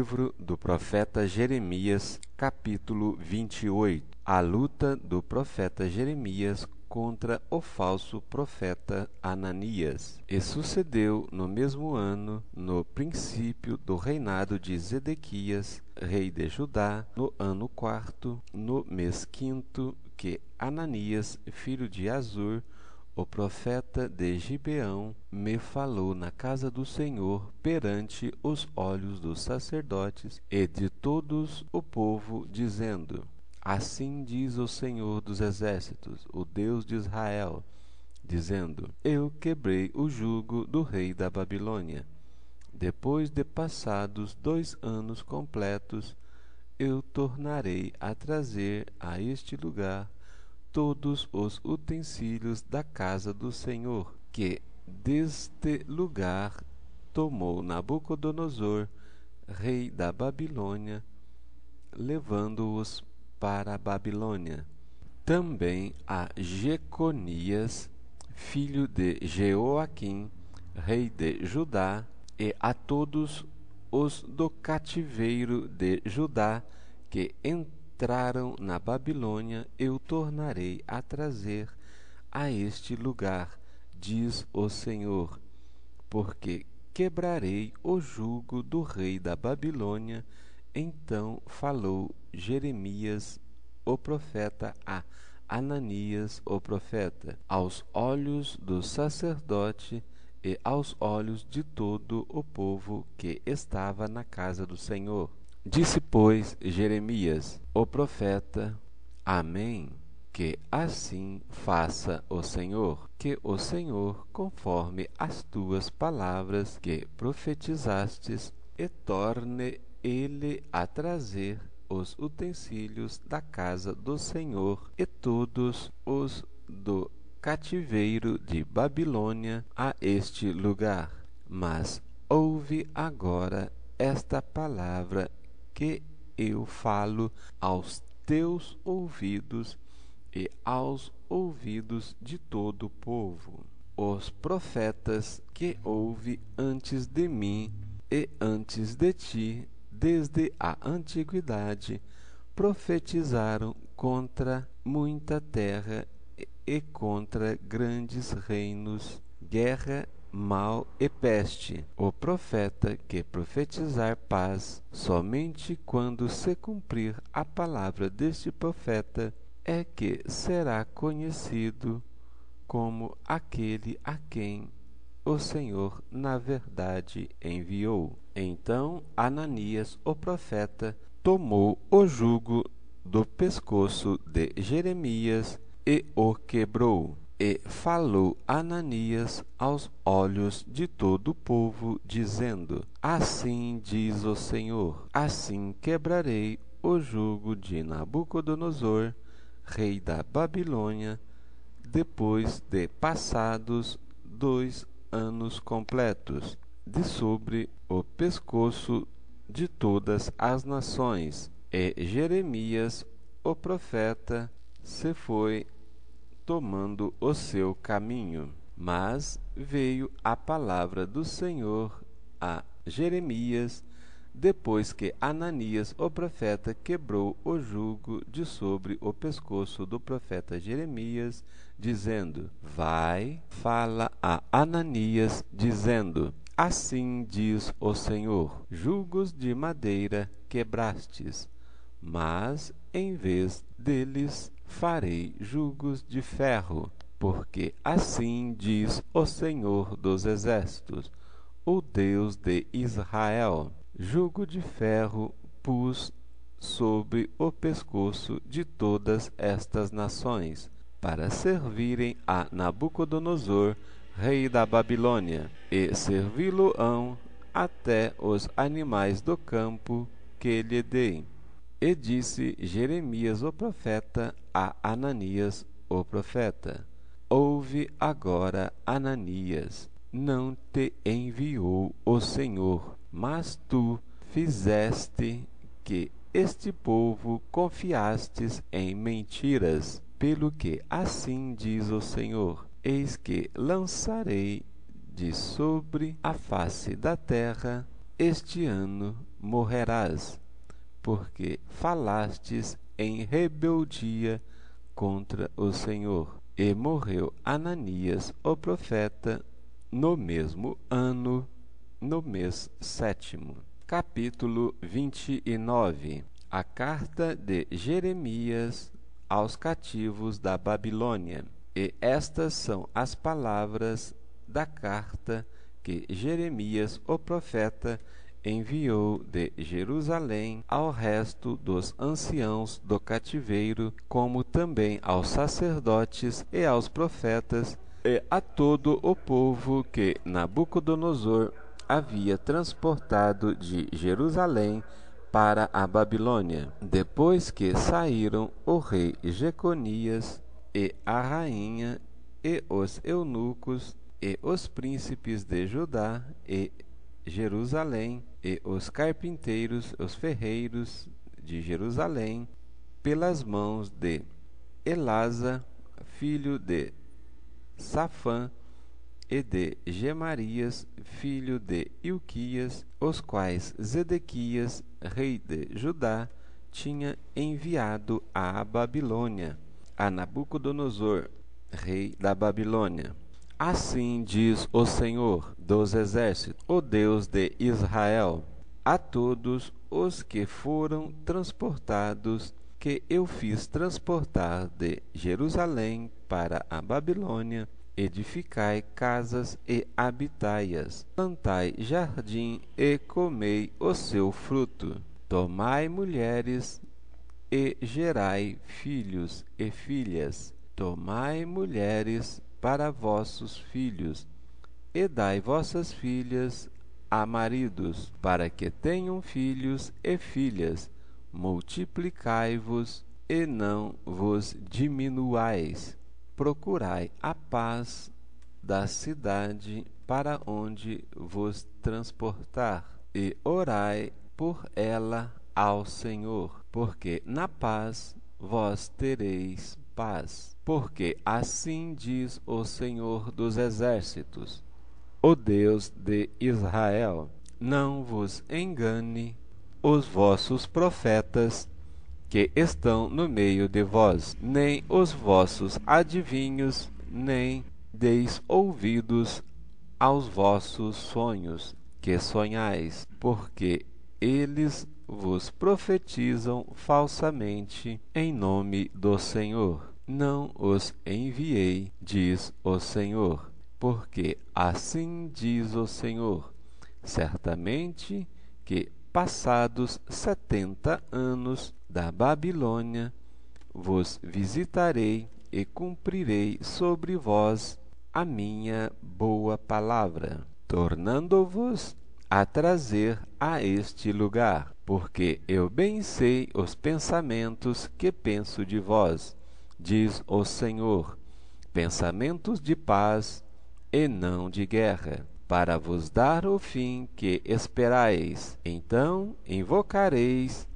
Livro do profeta Jeremias, capítulo 28. A luta do profeta Jeremias contra o falso profeta Ananias. E sucedeu no mesmo ano, no princípio do reinado de Zedequias, rei de Judá, no ano quarto, no mês quinto, que Ananias, filho de Azur, o profeta de Gibeão, me falou na casa do Senhor perante os olhos dos sacerdotes e de todos o povo, dizendo: Assim diz o Senhor dos exércitos, o Deus de Israel, dizendo: Eu quebrei o jugo do rei da Babilônia. Depois de passados 2 anos completos, eu tornarei a trazer a este lugar todos os utensílios da casa do Senhor, que deste lugar tomou Nabucodonosor, rei da Babilônia, levando-os para a Babilônia. Também a Jeconias, filho de Jeoaquim, rei de Judá, e a todos os do cativeiro de Judá que entraram na Babilônia, eu tornarei a trazer a este lugar, diz o Senhor, porque quebrarei o jugo do rei da Babilônia. Então falou Jeremias, o profeta, a Ananias, o profeta, aos olhos do sacerdote e aos olhos de todo o povo que estava na casa do Senhor. Disse, pois, Jeremias, o profeta: Amém. Que assim faça o Senhor, que o Senhor, conforme as tuas palavras que profetizastes, e torne ele a trazer os utensílios da casa do Senhor e todos os do cativeiro de Babilônia a este lugar. Mas ouve agora esta palavra que eu falo aos teus ouvidos e aos ouvidos de todo o povo. Os profetas que houve antes de mim e antes de ti, desde a antiguidade, profetizaram contra muita terra e contra grandes reinos, guerra, mal e peste. O profeta que profetizar paz, somente quando se cumprir a palavra deste profeta, é que será conhecido como aquele a quem o Senhor na verdade enviou. Então Ananias, o profeta, tomou o jugo do pescoço de Jeremias e o quebrou. E falou Ananias aos olhos de todo o povo, dizendo: Assim diz o Senhor, assim quebrarei o jugo de Nabucodonosor, rei da Babilônia, depois de passados 2 anos completos, de sobre o pescoço de todas as nações. E Jeremias, o profeta, se foi tomando o seu caminho. Mas veio a palavra do Senhor a Jeremias, depois que Ananias, o profeta, quebrou o jugo de sobre o pescoço do profeta Jeremias, dizendo: Vai, fala a Ananias, dizendo: Assim diz o Senhor, jugos de madeira quebrastes, mas em vez deles farei jugos de ferro, porque assim diz o Senhor dos exércitos, o Deus de Israel: jugo de ferro pus sobre o pescoço de todas estas nações, para servirem a Nabucodonosor, rei da Babilônia, e servi-lo-ão até os animais do campo que lhe dei. E disse Jeremias, o profeta, a Ananias, o profeta: Ouve agora, Ananias, não te enviou o Senhor, mas tu fizeste que este povo confiastes em mentiras. Pelo que assim diz o Senhor: Eis que lançarei de sobre a face da terra este ano morrerás, porque falastes em rebeldia contra o Senhor. E morreu Ananias, o profeta, no mesmo ano, no mês 7º. Capítulo 29. A carta de Jeremias aos cativos da Babilônia. E estas são as palavras da carta que Jeremias, o profeta, enviou de Jerusalém ao resto dos anciãos do cativeiro, como também aos sacerdotes e aos profetas, e a todo o povo que Nabucodonosor havia transportado de Jerusalém para a Babilônia, depois que saíram o rei Jeconias e a rainha e os eunucos e os príncipes de Judá e Jerusalém e os carpinteiros, os ferreiros de Jerusalém, pelas mãos de Elasa, filho de Safã, e de Gemarias, filho de Ilquias, os quais Zedequias, rei de Judá, tinha enviado à Babilônia, a Nabucodonosor, rei da Babilônia. Assim diz o Senhor dos exércitos, o Deus de Israel, a todos os que foram transportados, que eu fiz transportar de Jerusalém para a Babilônia: edificai casas e habitai-as, plantai jardim e comei o seu fruto, tomai mulheres e gerai filhos e filhas, tomai mulheres para vossos filhos, e dai vossas filhas a maridos, para que tenham filhos e filhas, multiplicai-vos e não vos diminuais. Procurai a paz da cidade para onde vos transportar, e orai por ela ao Senhor, porque na paz vós tereis paz. Porque assim diz o Senhor dos exércitos, o Deus de Israel: não vos engane os vossos profetas que estão no meio de vós, nem os vossos adivinhos, nem deis ouvidos aos vossos sonhos que sonhais, porque eles vos profetizam falsamente em nome do Senhor. Não os enviei, diz o Senhor, porque assim diz o Senhor: certamente que passados 70 anos da Babilônia, vos visitarei e cumprirei sobre vós a minha boa palavra, tornando-vos a trazer a este lugar, porque eu bem sei os pensamentos que penso de vós, diz o Senhor, pensamentos de paz e não de guerra, para vos dar o fim que esperais. Então invocareis,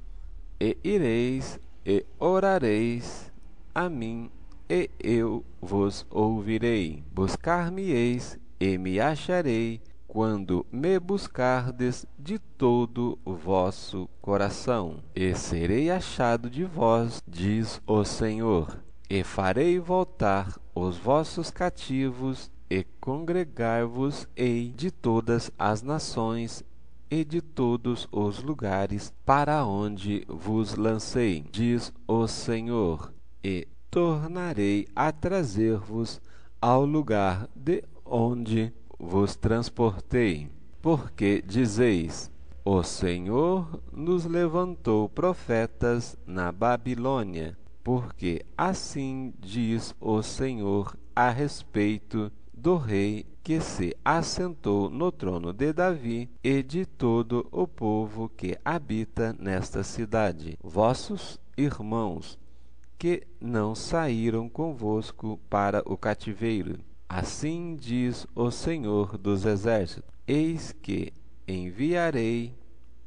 e ireis, e orareis a mim, e eu vos ouvirei. Buscar-me-eis, e me acharei, quando me buscardes de todo o vosso coração. E serei achado de vós, diz o Senhor, e farei voltar os vossos cativos, e congregar-vos-ei de todas as nações e de todos os lugares para onde vos lancei, diz o Senhor, e tornarei a trazer-vos ao lugar de onde vos transportei. Porque dizeis: o Senhor nos levantou profetas na Babilônia, porque assim diz o Senhor a respeito do rei que se assentou no trono de Davi e de todo o povo que habita nesta cidade, vossos irmãos, que não saíram convosco para o cativeiro. Assim diz o Senhor dos exércitos: eis que enviarei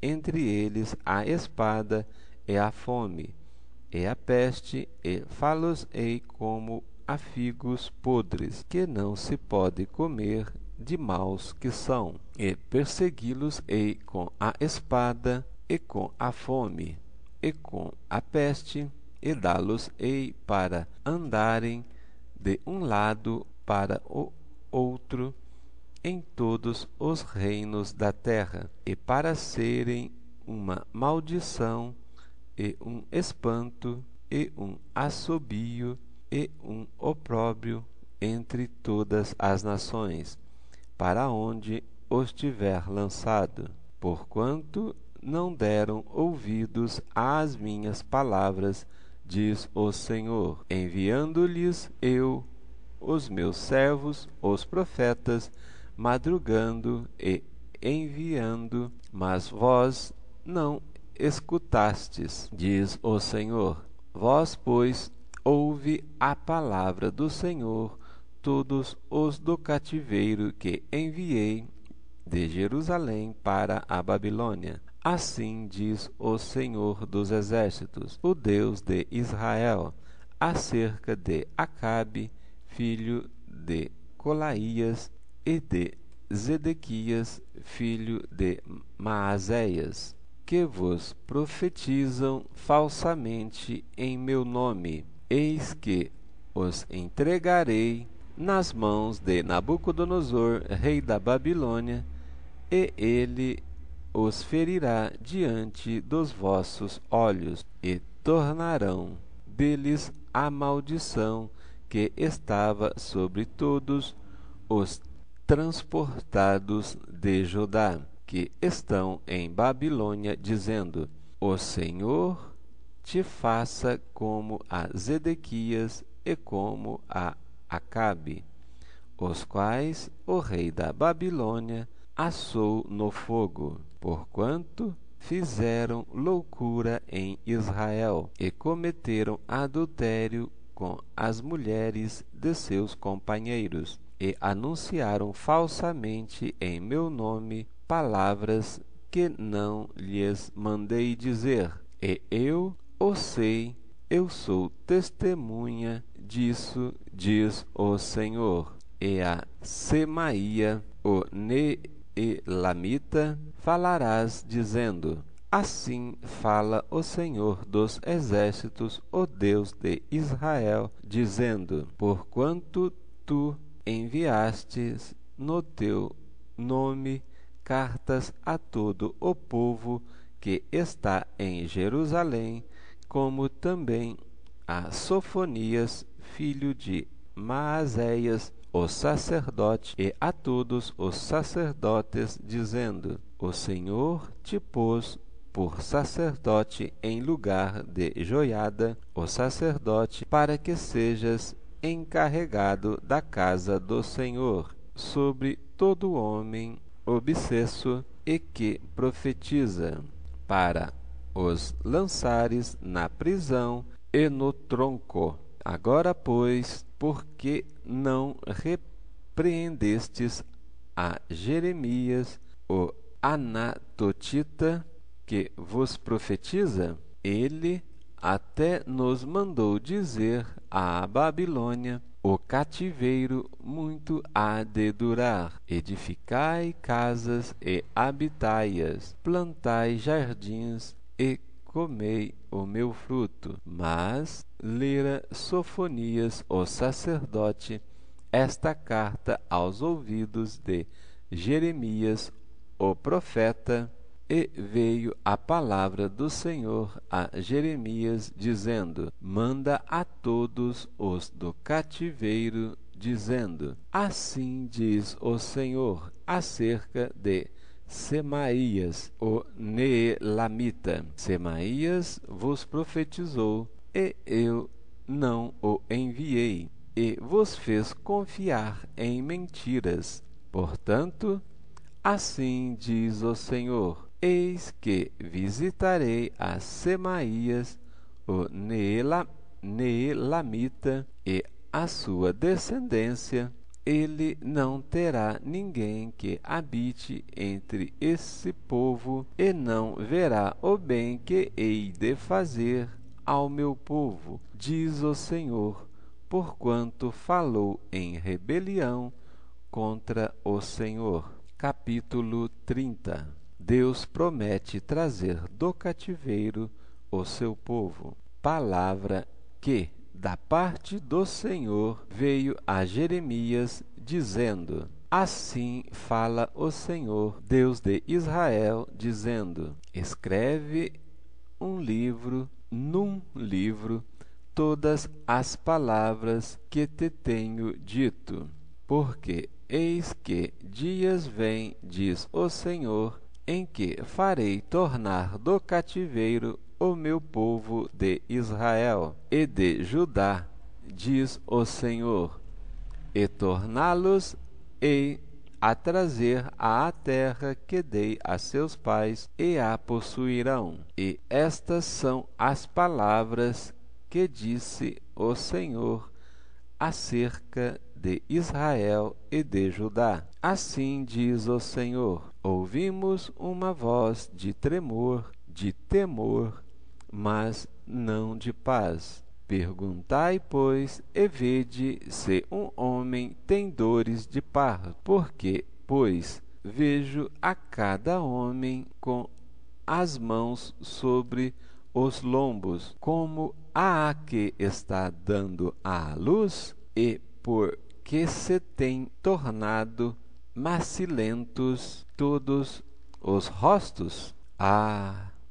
entre eles a espada e a fome, e a peste, e fá-los-ei como a figos podres, que não se pode comer, de maus que são, e persegui-los-ei com a espada, e com a fome, e com a peste, e dá-los-ei para andarem de um lado para o outro em todos os reinos da terra, e para serem uma maldição, e um espanto, e um assobio, e um opróbrio entre todas as nações, para onde os tiver lançado, porquanto não deram ouvidos às minhas palavras, diz o Senhor, enviando-lhes eu os meus servos, os profetas, madrugando e enviando, mas vós não escutastes, diz o Senhor. Vós, pois, ouve a palavra do Senhor, todos os do cativeiro que enviei de Jerusalém para a Babilônia. Assim diz o Senhor dos Exércitos, o Deus de Israel, acerca de Acabe, filho de Colaías, e de Zedequias, filho de Maazéias, que vos profetizam falsamente em meu nome. Eis que os entregarei nas mãos de Nabucodonosor, rei da Babilônia, e ele os ferirá diante dos vossos olhos, e tornarão deles a maldição que estava sobre todos os transportados de Judá, que estão em Babilônia, dizendo: O Senhor te faça como a Zedequias e como a Acabe, os quais o rei da Babilônia assou no fogo, porquanto fizeram loucura em Israel e cometeram adultério com as mulheres de seus companheiros, e anunciaram falsamente em meu nome palavras que não lhes mandei dizer. E eu o sei, eu sou testemunha disso, diz o Senhor. E a Semaia, o Neelamita, falarás, dizendo: Assim fala o Senhor dos Exércitos, o Deus de Israel, dizendo: Porquanto tu enviastes no teu nome cartas a todo o povo que está em Jerusalém, como também a Sofonias, filho de Maazéias, o sacerdote, e a todos os sacerdotes, dizendo: O Senhor te pôs por sacerdote em lugar de Joiada, o sacerdote, para que sejas encarregado da casa do Senhor, sobre todo homem obsesso e que profetiza, para os lançares na prisão e no tronco. Agora, pois, por que não repreendestes a Jeremias, o Anatotita, que vos profetiza? Ele até nos mandou dizer à Babilônia: o cativeiro muito há de durar. Edificai casas e habitai-as, plantai jardins e comei o meu fruto. Mas lera Sofonias, o sacerdote, esta carta aos ouvidos de Jeremias, o profeta, e veio a palavra do Senhor a Jeremias, dizendo: Manda a todos os do cativeiro, dizendo: Assim diz o Senhor acerca de Semaías, o Neelamita. Semaías vos profetizou, e eu não o enviei, e vos fez confiar em mentiras. Portanto, assim diz o Senhor: Eis que visitarei a Semaías, o Neelamita, e a sua descendência. Ele não terá ninguém que habite entre esse povo, e não verá o bem que hei de fazer ao meu povo, diz o Senhor, porquanto falou em rebelião contra o Senhor. Capítulo 30. Deus promete trazer do cativeiro o seu povo. Palavra que, da parte do Senhor, veio a Jeremias, dizendo: Assim fala o Senhor, Deus de Israel, dizendo: Escreve num livro, todas as palavras que te tenho dito. Porque eis que dias vêm, diz o Senhor, em que farei tornar do cativeiro o meu povo de Israel e de Judá, diz o Senhor, e torná-los-ei a trazer à terra que dei a seus pais, e a possuirão. E estas são as palavras que disse o Senhor acerca de Israel e de Judá. Assim diz o Senhor: ouvimos uma voz de tremor, de temor, mas não de paz. Perguntai, pois, e vede se um homem tem dores de parto, porque, pois, vejo a cada homem com as mãos sobre os lombos, como a que está dando à luz, e porque se tem tornado macilentos todos os rostos?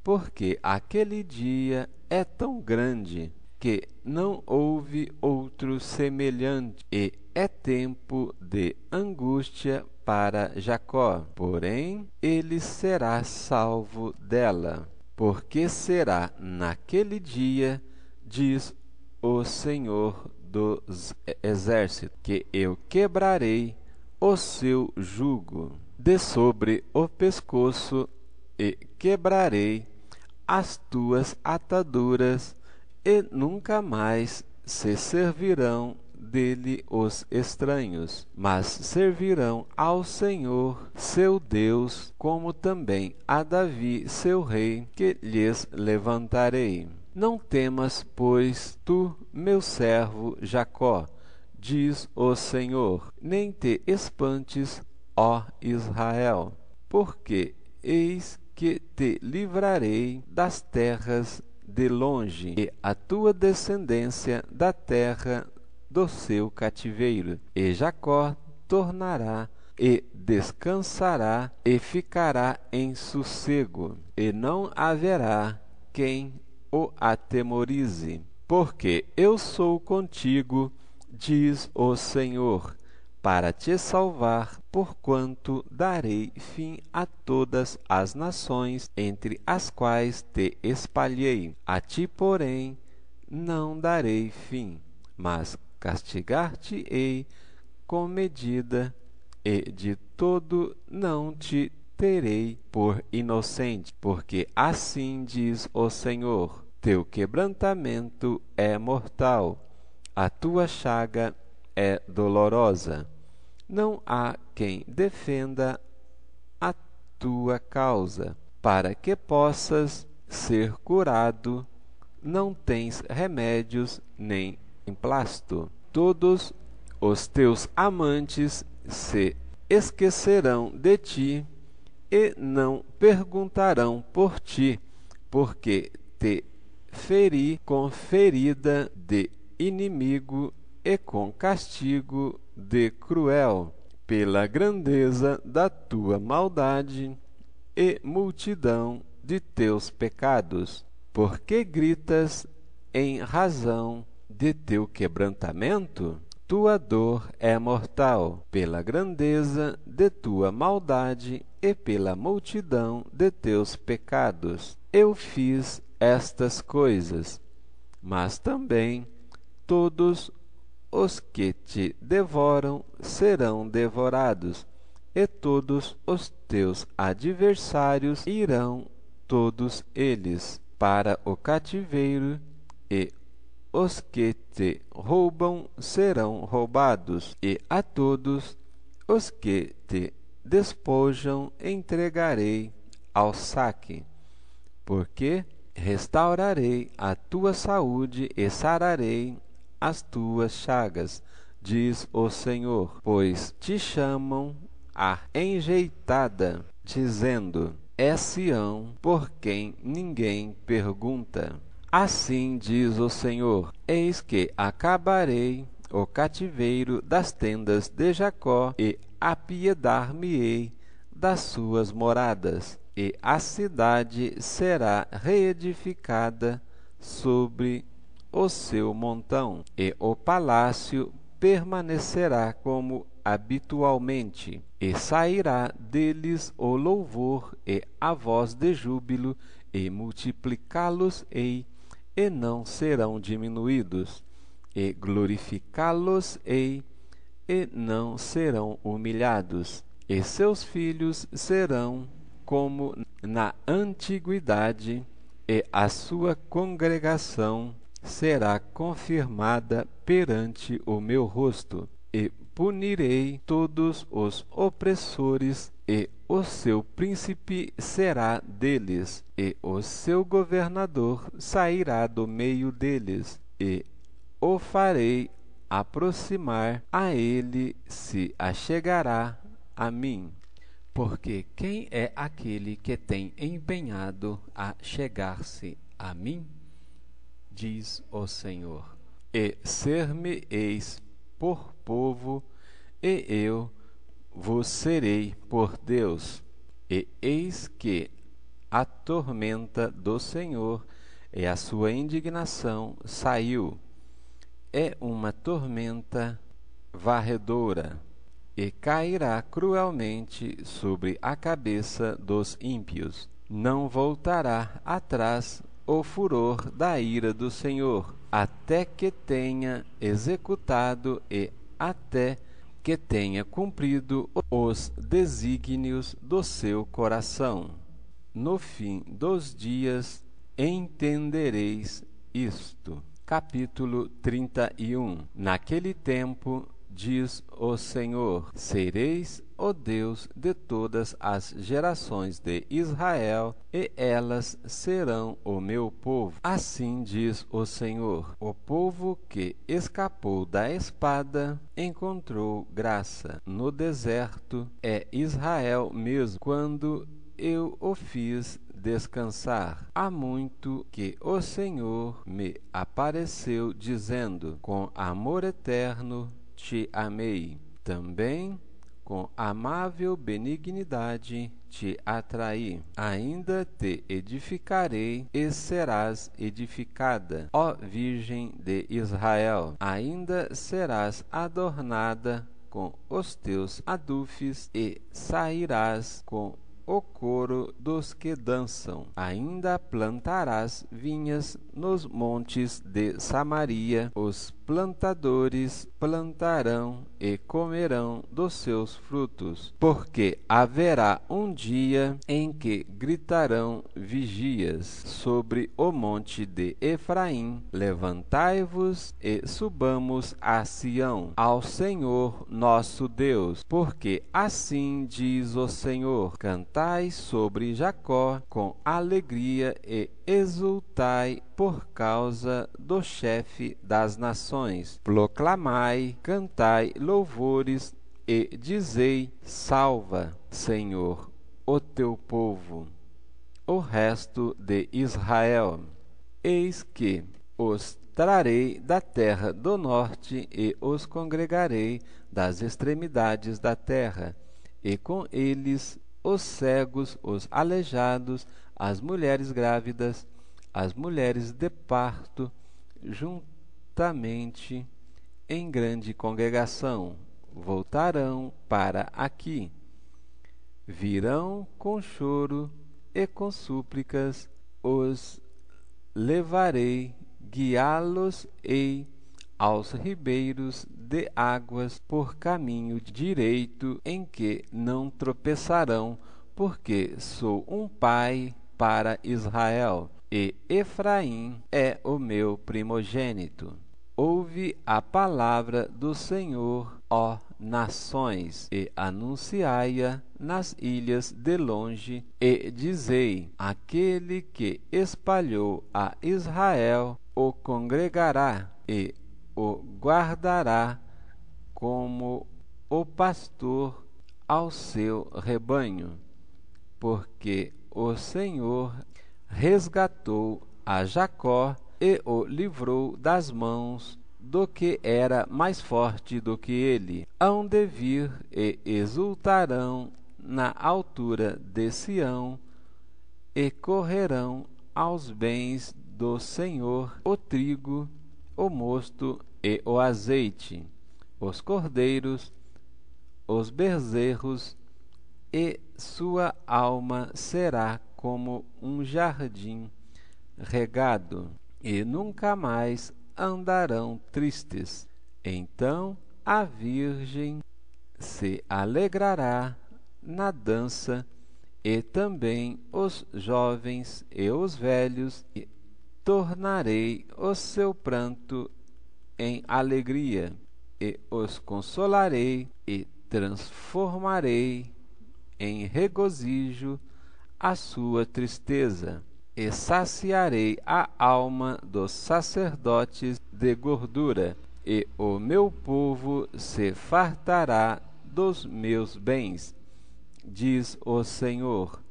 Porque aquele dia é tão grande que não houve outro semelhante, e é tempo de angústia para Jacó, porém ele será salvo dela. Porque será naquele dia, diz o Senhor dos exércitos, que eu quebrarei o seu jugo de sobre o pescoço e quebrarei as tuas ataduras, e nunca mais se servirão dele os estranhos, mas servirão ao Senhor seu Deus, como também a Davi seu rei, que lhes levantarei. Não temas, pois, tu, meu servo Jacó, diz o Senhor, nem te espantes, ó Israel, porque eis que te livrarei das terras de longe, e a tua descendência da terra do seu cativeiro. E Jacó tornará e descansará e ficará em sossego, e não haverá quem o atemorize. Porque eu sou contigo, diz o Senhor, para te salvar, porquanto darei fim a todas as nações entre as quais te espalhei. A ti, porém, não darei fim, mas castigar-te-ei com medida, e de todo não te terei por inocente, porque assim diz o Senhor: teu quebrantamento é mortal, a tua chaga é dolorosa. Não há quem defenda a tua causa, para que possas ser curado. Não tens remédios nem emplasto. Todos os teus amantes se esquecerão de ti e não perguntarão por ti, porque te feri com ferida de inimigo e com castigo de cruel, pela grandeza da tua maldade e multidão de teus pecados. Porque gritas em razão de teu quebrantamento? Tua dor é mortal, pela grandeza de tua maldade e pela multidão de teus pecados. Eu fiz estas coisas, mas também todos os que te devoram serão devorados, e todos os teus adversários irão, todos eles, para o cativeiro, e os que te roubam serão roubados, e a todos os que te despojam entregarei ao saque. Porque restaurarei a tua saúde e sararei as tuas chagas, diz o Senhor, pois te chamam a enjeitada, dizendo: é Sião, por quem ninguém pergunta. Assim diz o Senhor: eis que acabarei o cativeiro das tendas de Jacó e apiedar-me-ei das suas moradas, e a cidade será reedificada sobre o seu montão, e o palácio permanecerá como habitualmente, e sairá deles o louvor e a voz de júbilo, e multiplicá-los-ei, e não serão diminuídos, e glorificá-los-ei, e não serão humilhados, e seus filhos serão como na antiguidade, e a sua congregação será confirmada perante o meu rosto, e punirei todos os opressores, e o seu príncipe será deles, e o seu governador sairá do meio deles, e o farei aproximar, a ele se achegará a mim. Porque quem é aquele que tem empenhado a chegar-se a mim? Diz o Senhor. E ser-me-eis por povo, e eu vos serei por Deus. E eis que a tormenta do Senhor e a sua indignação saiu. É uma tormenta varredora, e cairá cruelmente sobre a cabeça dos ímpios. Não voltará atrás o furor da ira do Senhor, até que tenha executado e até que tenha cumprido os desígnios do seu coração. No fim dos dias entendereis isto. Capítulo 31. Naquele tempo, diz o Senhor, sereis o Deus de todas as gerações de Israel, e elas serão o meu povo. Assim diz o Senhor: o povo que escapou da espada encontrou graça. No deserto é Israel mesmo, quando eu o fiz descansar. Há muito que o Senhor me apareceu, dizendo: com amor eterno te amei. Também com amável benignidade te atraí. Ainda te edificarei e serás edificada, ó Virgem de Israel. Ainda serás adornada com os teus adufes e sairás com o coro dos que dançam. Ainda plantarás vinhas nos montes de Samaria. Os plantadores plantarão e comerão dos seus frutos, porque haverá um dia em que gritarão vigias sobre o monte de Efraim: levantai-vos e subamos a Sião, ao Senhor nosso Deus, porque assim diz o Senhor: cantai sobre Jacó com alegria e exultai por causa do chefe das nações. Proclamai, cantai louvores e dizei: salva, Senhor, o teu povo, o resto de Israel. Eis que os trarei da terra do norte e os congregarei das extremidades da terra, e com eles os cegos, os aleijados, as mulheres grávidas, as mulheres de parto, juntamente em grande congregação, voltarão para aqui. Virão com choro e com súplicas, os levarei, guiá-los-ei aos ribeiros de águas por caminho direito, em que não tropeçarão, porque sou um pai para Israel, e Efraim é o meu primogênito. Ouve a palavra do Senhor, ó nações, e anunciai-a nas ilhas de longe, e dizei: aquele que espalhou a Israel o congregará e o guardará como o pastor ao seu rebanho, porque o Senhor resgatou a Jacó e o livrou das mãos do que era mais forte do que ele. Hão de vir e exultarão na altura de Sião e correrão aos bens do Senhor o trigo, o mosto e o azeite, os cordeiros, os bezerros, e sua alma será como um jardim regado, e nunca mais andarão tristes. Então a Virgem se alegrará na dança, e também os jovens e os velhos, e tornarei o seu pranto em alegria, e os consolarei, e transformarei em regozijo a sua tristeza, e saciarei a alma dos sacerdotes de gordura, e o meu povo se fartará dos meus bens, diz o Senhor.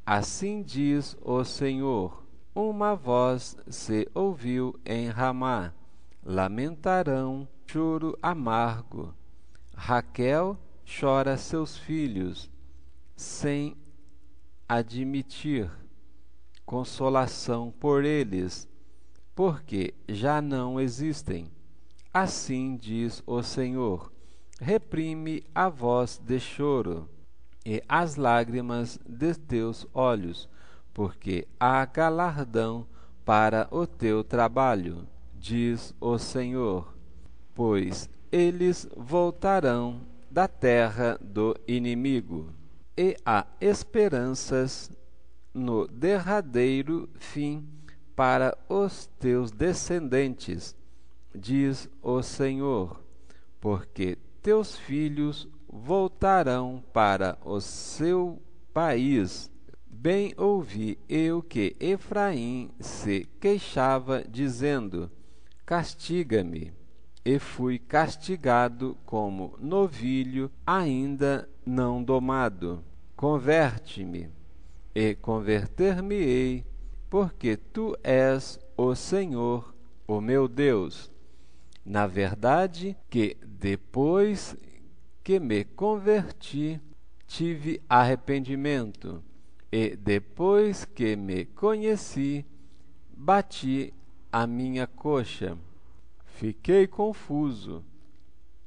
Assim diz o Senhor: uma voz se ouviu em Ramá, lamentarão, choro amargo. Raquel chora seus filhos, sem admitir consolação por eles, porque já não existem. Assim diz o Senhor: reprime a voz de choro e as lágrimas de teus olhos, porque há galardão para o teu trabalho, diz o Senhor. Pois eles voltarão da terra do inimigo, e há esperanças no derradeiro fim para os teus descendentes, diz o Senhor, porque teus filhos voltarão para o seu país. Bem ouvi eu que Efraim se queixava, dizendo: castiga-me. E fui castigado como novilho ainda não domado. Converte-me, e converter-me-ei, porque tu és o Senhor, o meu Deus. Na verdade que depois que me converti, tive arrependimento, e depois que me conheci, bati a minha coxa. Fiquei confuso.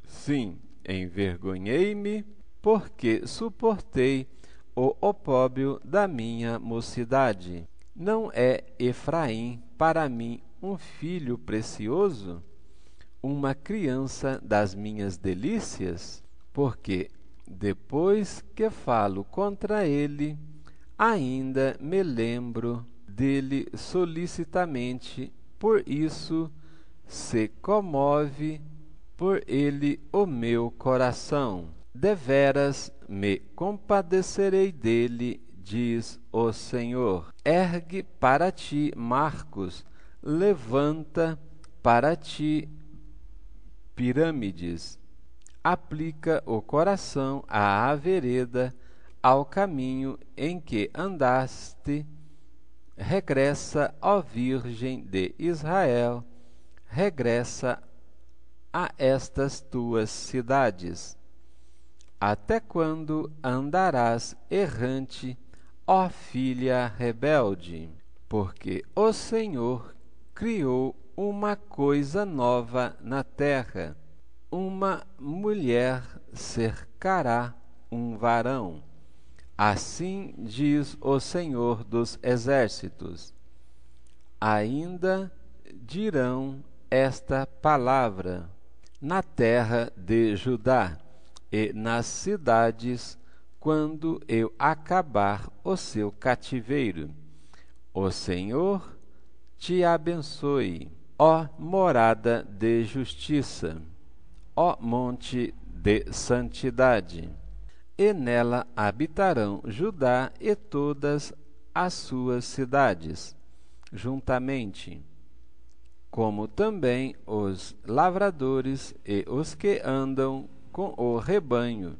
Sim, envergonhei-me, porque suportei o opróbrio da minha mocidade. Não é Efraim para mim um filho precioso, uma criança das minhas delícias? Porque depois que falo contra ele, ainda me lembro dele solicitamente, por isso se comove por ele o meu coração. Deveras me compadecerei dele, diz o Senhor. Ergue para ti marcos, levanta para ti pirâmides. Aplica o coração à vereda, ao caminho em que andaste. Regressa, ó Virgem de Israel, regressa a estas tuas cidades. Até quando andarás errante, ó filha rebelde? Porque o Senhor criou uma coisa nova na terra. Uma mulher cercará um varão. Assim diz o Senhor dos Exércitos. Ainda dirão esta palavra na terra de Judá e nas cidades, quando eu acabar o seu cativeiro: o Senhor te abençoe, ó morada de justiça, ó monte de santidade. E nela habitarão Judá e todas as suas cidades, juntamente, como também os lavradores e os que andam com o rebanho,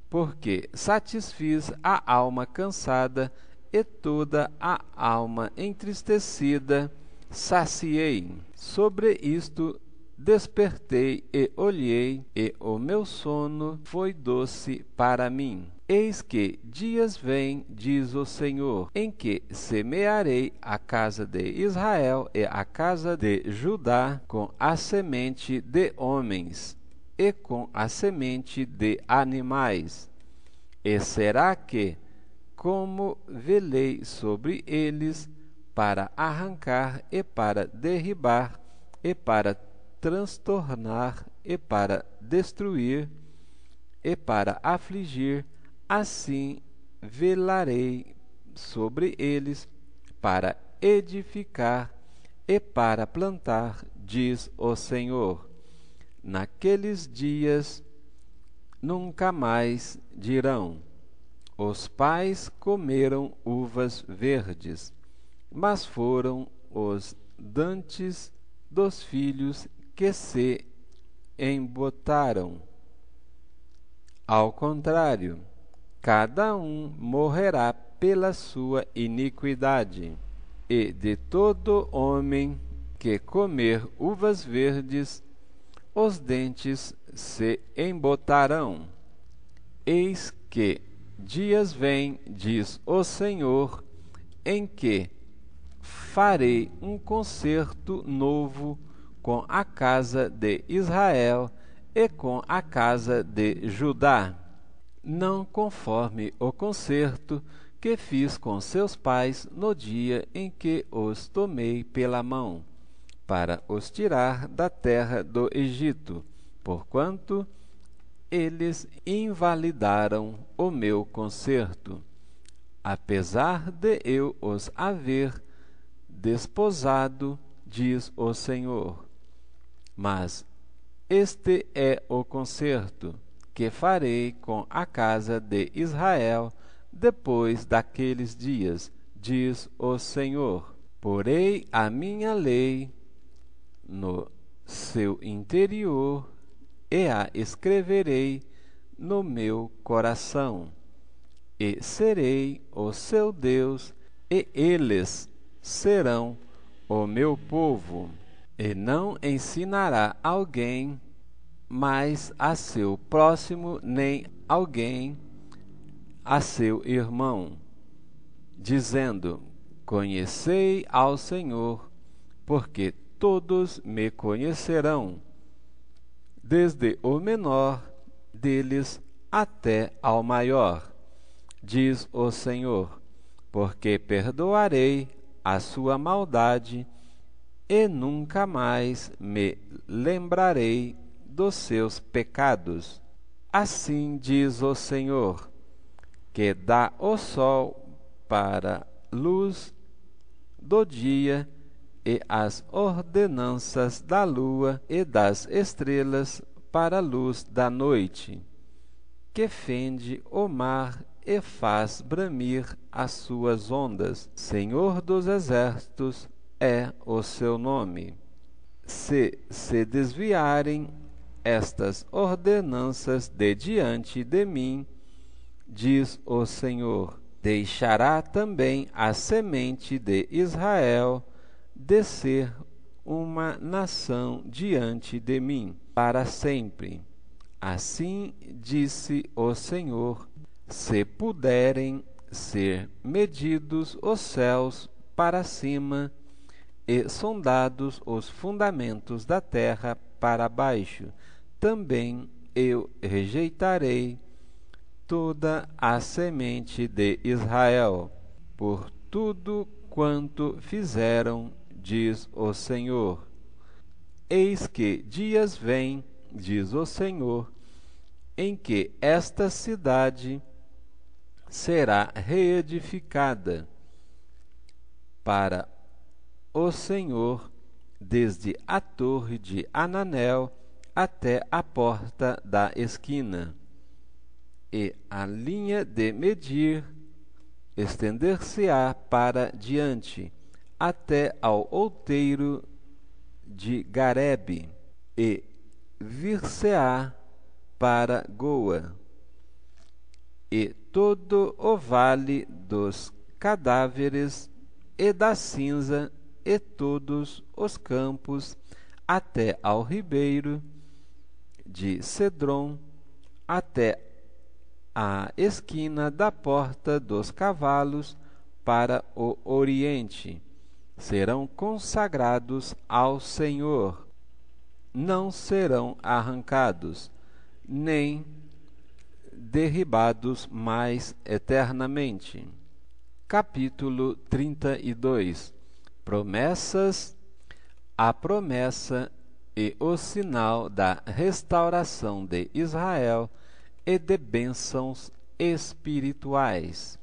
porque satisfiz a alma cansada e toda a alma entristecida saciei. Sobre isto despertei e olhei, e o meu sono foi doce para mim. Eis que dias vêm, diz o Senhor, em que semearei a casa de Israel e a casa de Judá com a semente de homens e com a semente de animais. E será que, como velei sobre eles, para arrancar e para derribar e para transtornar e para destruir e para afligir, assim velarei sobre eles para edificar e para plantar, diz o Senhor. Naqueles dias nunca mais dirão: os pais comeram uvas verdes, mas foram os dantes dos filhos que se embotaram. Ao contrário, cada um morrerá pela sua iniquidade, e de todo homem que comer uvas verdes, os dentes se embotarão. Eis que dias vêm, diz o Senhor, em que farei um concerto novo com a casa de Israel e com a casa de Judá, não conforme o concerto que fiz com seus pais no dia em que os tomei pela mão, para os tirar da terra do Egito, porquanto eles invalidaram o meu concerto, apesar de eu os haver desposado, diz o Senhor. Mas este é o concerto que farei com a casa de Israel depois daqueles dias, diz o Senhor. Porei a minha lei no seu interior e a escreverei no meu coração, e serei o seu Deus, e eles serão o meu povo. E não ensinará alguém mais a seu próximo, nem alguém a seu irmão, dizendo: conhecei ao Senhor, porque todos me conhecerão, desde o menor deles até ao maior, diz o Senhor, porque perdoarei a sua maldade e nunca mais me lembrarei dos seus pecados. Assim diz o Senhor, que dá o sol para luz do dia e as ordenanças da lua e das estrelas para a luz da noite, que fende o mar e faz bramir as suas ondas. Senhor dos exércitos é o seu nome. Se desviarem estas ordenanças de diante de mim, diz o Senhor, deixará também a semente de Israel de ser uma nação diante de mim para sempre. Assim disse o Senhor: se puderem ser medidos os céus para cima e sondados os fundamentos da terra para baixo, também eu rejeitarei toda a semente de Israel, por tudo quanto fizeram, diz o Senhor. Eis que dias vêm, diz o Senhor, em que esta cidade será reedificada para o Senhor, desde a torre de Ananel até a porta da esquina, e a linha de medir estender-se-á para diante, até ao outeiro de Garebe, e vir-se-á para Goa, e todo o vale dos cadáveres e da cinza e todos os campos até ao ribeiro de Cedron, até a esquina da porta dos cavalos para o oriente. Serão consagrados ao Senhor, não serão arrancados, nem derribados mais eternamente. Capítulo 32. Promessas. A promessa e o sinal da restauração de Israel e de bênçãos espirituais.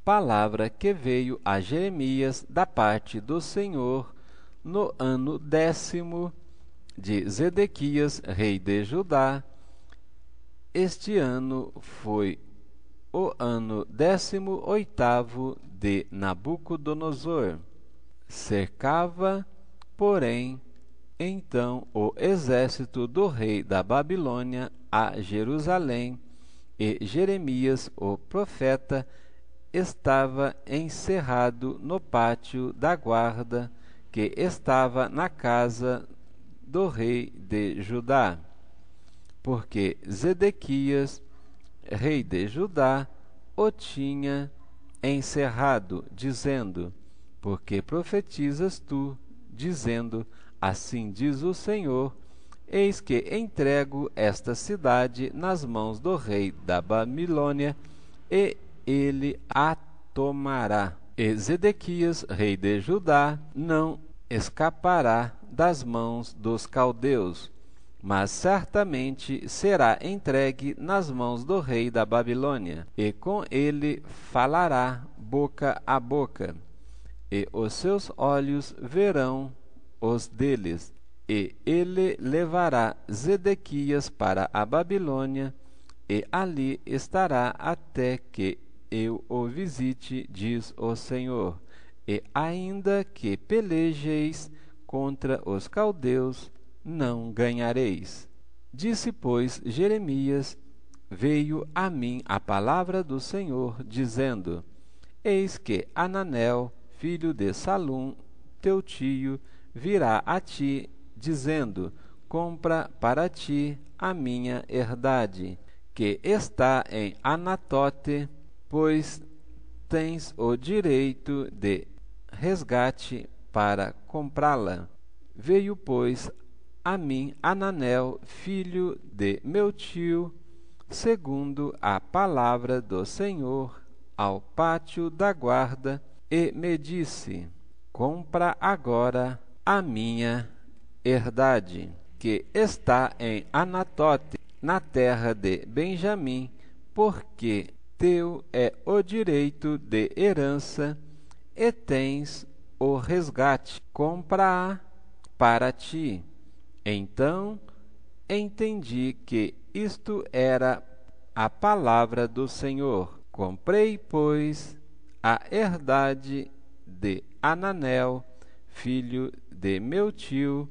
Palavra que veio a Jeremias da parte do Senhor no ano 10º de Zedequias, rei de Judá. Este ano foi o ano 18º de Nabucodonosor. Cercava, porém, então o exército do rei da Babilônia a Jerusalém, e Jeremias, o profeta, estava encerrado no pátio da guarda que estava na casa do rei de Judá, porque Zedequias, rei de Judá, o tinha encerrado, dizendo: porque profetizas tu, dizendo: assim diz o Senhor, eis que entrego esta cidade nas mãos do rei da Babilônia, e ele a tomará. E Zedequias, rei de Judá, não escapará das mãos dos caldeus, mas certamente será entregue nas mãos do rei da Babilônia, e com ele falará boca a boca, e os seus olhos verão os deles, e ele levará Zedequias para a Babilônia, e ali estará até que eu o visite, diz o Senhor. E ainda que pelejeis contra os caldeus, não ganhareis. Disse, pois, Jeremias: veio a mim a palavra do Senhor, dizendo: eis que Ananel, filho de Salum, teu tio, virá a ti, dizendo: compra para ti a minha herdade, que está em Anatote, pois tens o direito de resgate para comprá-la. Veio, pois, a mim Ananel, filho de meu tio, segundo a palavra do Senhor, ao pátio da guarda, e me disse: compra agora a minha herdade, que está em Anatote, na terra de Benjamim, porque teu é o direito de herança, e tens o resgate. Compra-a para ti. Então entendi que isto era a palavra do Senhor. Comprei, pois, a herdade de Ananel, filho de meu tio,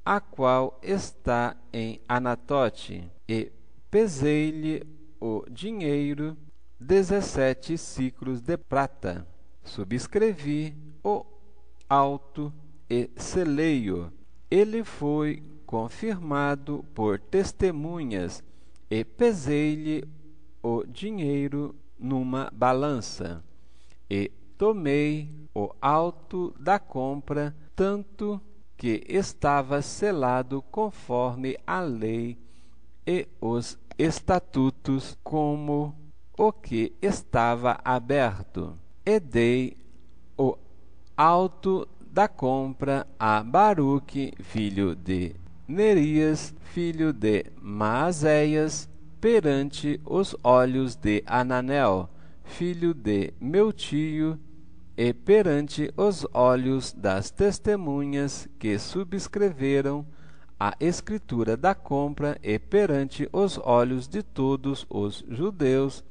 a qual está em Anatote, e pesei-lhe o dinheiro, 17 siclos de prata. Subscrevi o auto e selei-o. Ele foi confirmado por testemunhas, e pesei-lhe o dinheiro numa balança, e tomei o auto da compra, tanto que estava selado conforme a lei e os estatutos, como o que estava aberto. E dei o auto da compra a Baruque, filho de Nerias, filho de Maazéias, perante os olhos de Ananel, filho de meu tio, e perante os olhos das testemunhas que subscreveram a escritura da compra, e perante os olhos de todos os judeus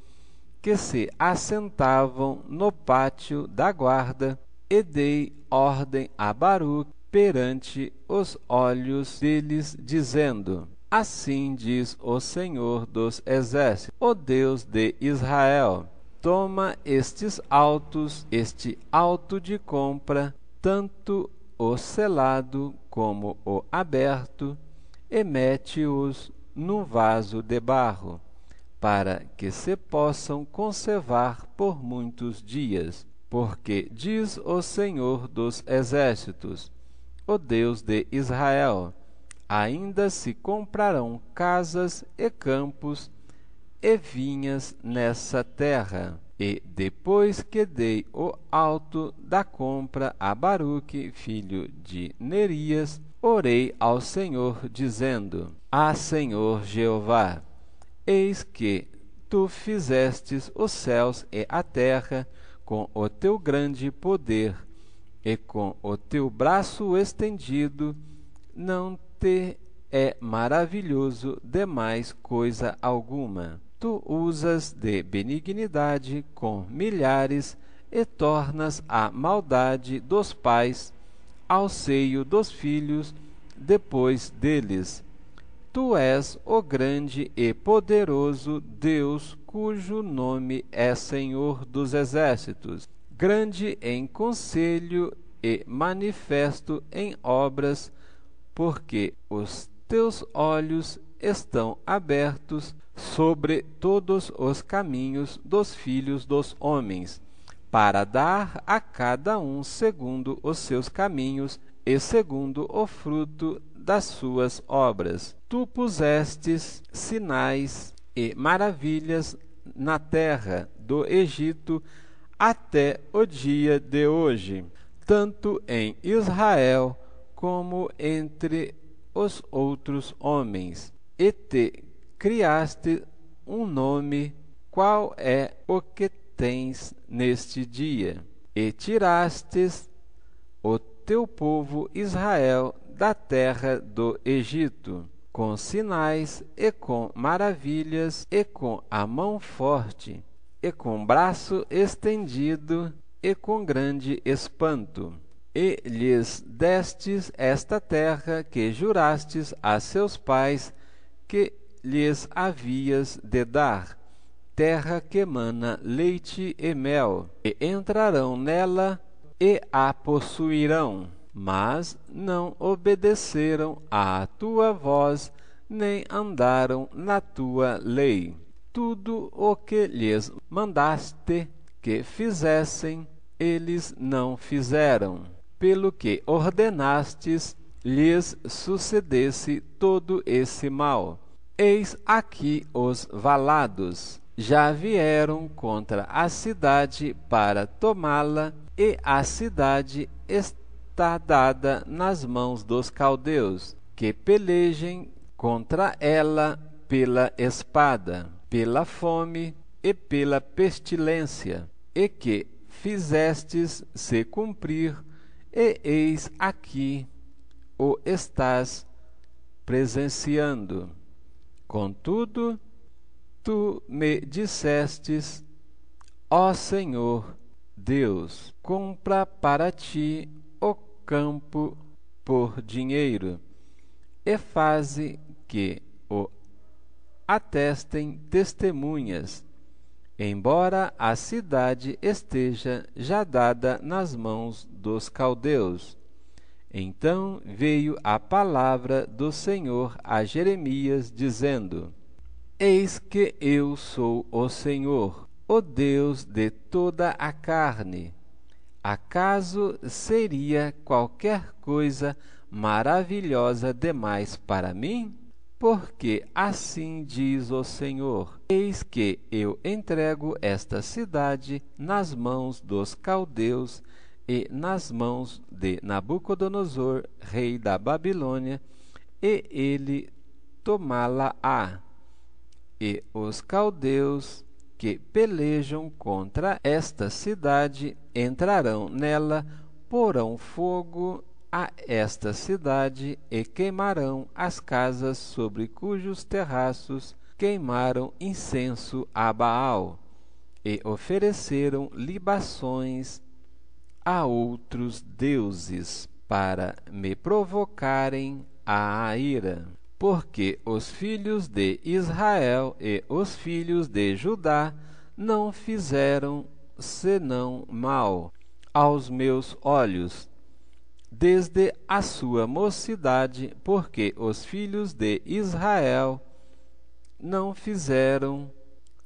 que se assentavam no pátio da guarda, e dei ordem a Baruque perante os olhos deles, dizendo: assim diz o Senhor dos Exércitos, o Deus de Israel: toma estes autos, este auto de compra, tanto o selado como o aberto, e mete-os num vaso de barro, para que se possam conservar por muitos dias. Porque diz o Senhor dos Exércitos, o Deus de Israel: ainda se comprarão casas e campos e vinhas nessa terra. E depois que dei o auto da compra a Baruque, filho de Nerias, orei ao Senhor, dizendo: Senhor Jeová, eis que tu fizestes os céus e a terra com o teu grande poder, e com o teu braço estendido. Não te é maravilhoso demais coisa alguma. Tu usas de benignidade com milhares e tornas a maldade dos pais ao seio dos filhos depois deles. Tu és o grande e poderoso Deus, cujo nome é Senhor dos Exércitos, grande em conselho e manifesto em obras, porque os teus olhos estão abertos sobre todos os caminhos dos filhos dos homens, para dar a cada um segundo os seus caminhos e segundo o fruto das suas obras. Tu pusestes sinais e maravilhas na terra do Egito até o dia de hoje, tanto em Israel como entre os outros homens, e te criaste um nome, qual é o que tens neste dia, e tirastes o teu povo Israel da terra do Egito, com sinais e com maravilhas, e com a mão forte, e com braço estendido, e com grande espanto. E lhes destes esta terra que jurastes a seus pais que lhes havias de dar, terra que mana leite e mel, e entrarão nela e a possuirão. Mas não obedeceram à tua voz, nem andaram na tua lei. Tudo o que lhes mandaste que fizessem, eles não fizeram. Pelo que ordenastes, lhes sucedesse todo esse mal. Eis aqui os valados. Já vieram contra a cidade para tomá-la, e a cidade está dada nas mãos dos caldeus, que pelejem contra ela pela espada, pela fome e pela pestilência, e que fizestes se cumprir, e eis aqui o estás presenciando. Contudo, tu me dissestes: ó Senhor Deus, compra para ti o campo por dinheiro, e faze que o atestem testemunhas, embora a cidade esteja já dada nas mãos dos caldeus. Então veio a palavra do Senhor a Jeremias, dizendo: eis que eu sou o Senhor, o Deus de toda a carne. Acaso seria qualquer coisa maravilhosa demais para mim? Porque assim diz o Senhor: eis que eu entrego esta cidade nas mãos dos caldeus e nas mãos de Nabucodonosor, rei da Babilônia, e ele tomá-la-á. E os caldeus que pelejam contra esta cidade entrarão nela, porão fogo a esta cidade e queimarão as casas sobre cujos terraços queimaram incenso a Baal, e ofereceram libações a outros deuses para me provocarem a ira. Porque os filhos de Israel e os filhos de Judá não fizeram senão mal aos meus olhos, desde a sua mocidade, porque os filhos de Israel não fizeram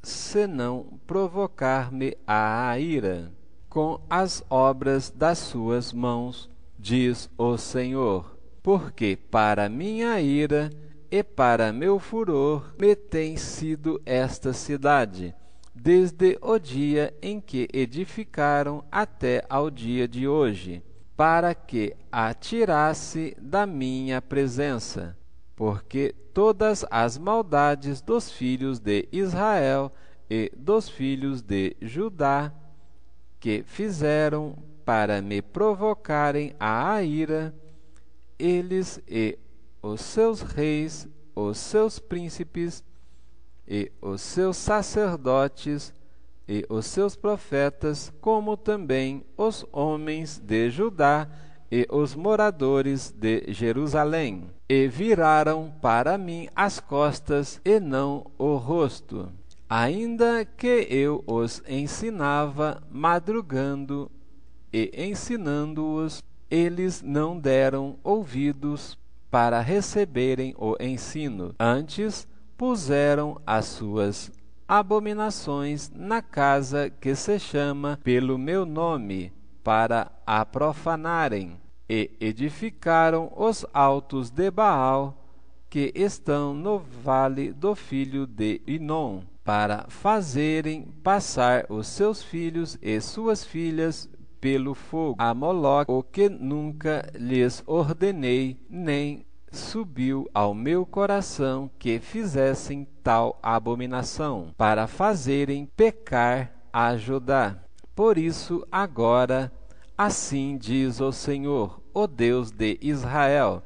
senão provocar-me a ira com as obras das suas mãos, diz o Senhor. Porque para minha ira e para meu furor me tem sido esta cidade, desde o dia em que edificaram até ao dia de hoje, para que a tirasse da minha presença. Porque todas as maldades dos filhos de Israel e dos filhos de Judá, que fizeram para me provocarem a ira, eles e os seus reis, os seus príncipes, e os seus sacerdotes, e os seus profetas, como também os homens de Judá e os moradores de Jerusalém, e viraram para mim as costas e não o rosto, ainda que eu os ensinava madrugando e ensinando-os, eles não deram ouvidos para receberem o ensino, antes puseram as suas abominações na casa que se chama pelo meu nome, para a profanarem, e edificaram os altos de Baal, que estão no vale do filho de Inom, para fazerem passar os seus filhos e suas filhas pelo fogo a Moloque, o que nunca lhes ordenei, nem subiu ao meu coração que fizessem tal abominação, para fazerem pecar a Judá. Por isso agora, assim diz o Senhor, o Deus de Israel,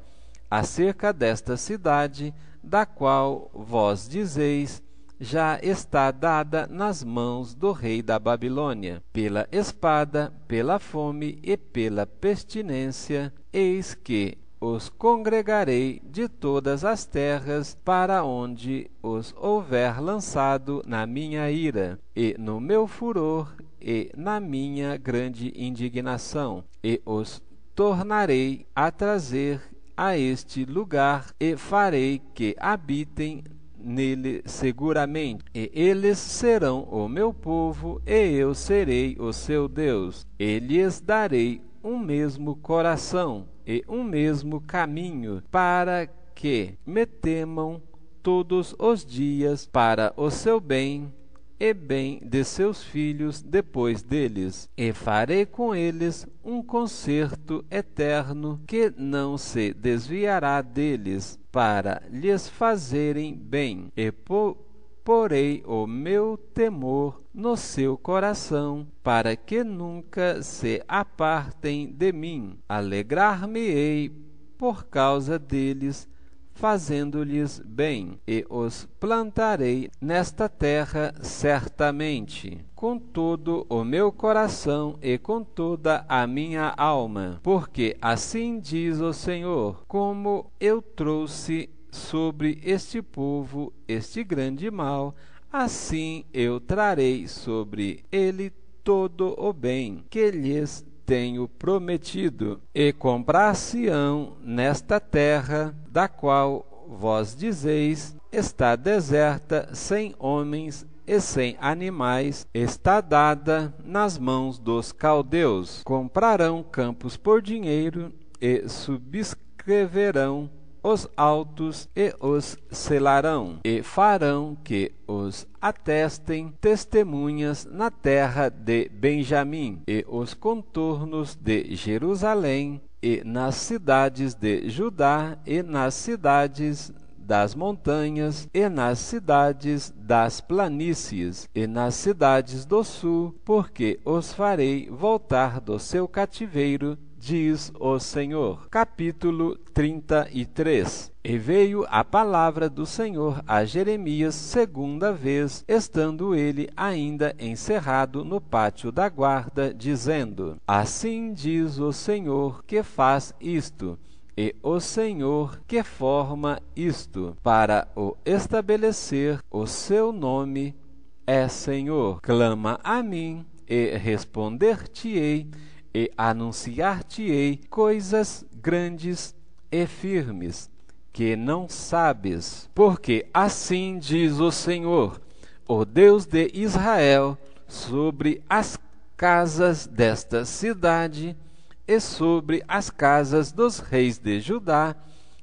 acerca desta cidade, da qual vós dizeis, já está dada nas mãos do rei da Babilônia, pela espada, pela fome e pela pestilência, eis que os congregarei de todas as terras para onde os houver lançado na minha ira, e no meu furor, e na minha grande indignação, e os tornarei a trazer a este lugar, e farei que habitem nele seguramente, e eles serão o meu povo, e eu serei o seu Deus, e lhes darei um mesmo coração e um mesmo caminho, para que me temam todos os dias, para o seu bem e bem de seus filhos depois deles, e farei com eles um concerto eterno que não se desviará deles, para lhes fazerem bem, e porei o meu temor no seu coração, para que nunca se apartem de mim. Alegrar-me-ei por causa deles, fazendo-lhes bem, e os plantarei nesta terra certamente, com todo o meu coração e com toda a minha alma. Porque assim diz o Senhor, como eu trouxe sobre este povo este grande mal, assim eu trarei sobre ele todo o bem que lhes tenho prometido, e comprar-se-ão nesta terra, da qual vós dizeis, está deserta, sem homens e sem animais, está dada nas mãos dos caldeus. Comprarão campos por dinheiro, e subscreverão os autos e os selarão, e farão que os atestem testemunhas na terra de Benjamim, e os contornos de Jerusalém, e nas cidades de Judá, e nas cidades das montanhas, e nas cidades das planícies, e nas cidades do sul, porque os farei voltar do seu cativeiro, diz o Senhor. Capítulo 33. E veio a palavra do Senhor a Jeremias segunda vez, estando ele ainda encerrado no pátio da guarda, dizendo: Assim diz o Senhor que faz isto, e o Senhor que forma isto, para o estabelecer o seu nome é Senhor. Clama a mim, e responder-te-ei, e anunciar-te-ei coisas grandes e firmes, que não sabes. Porque assim diz o Senhor, o Deus de Israel, sobre as casas desta cidade e sobre as casas dos reis de Judá,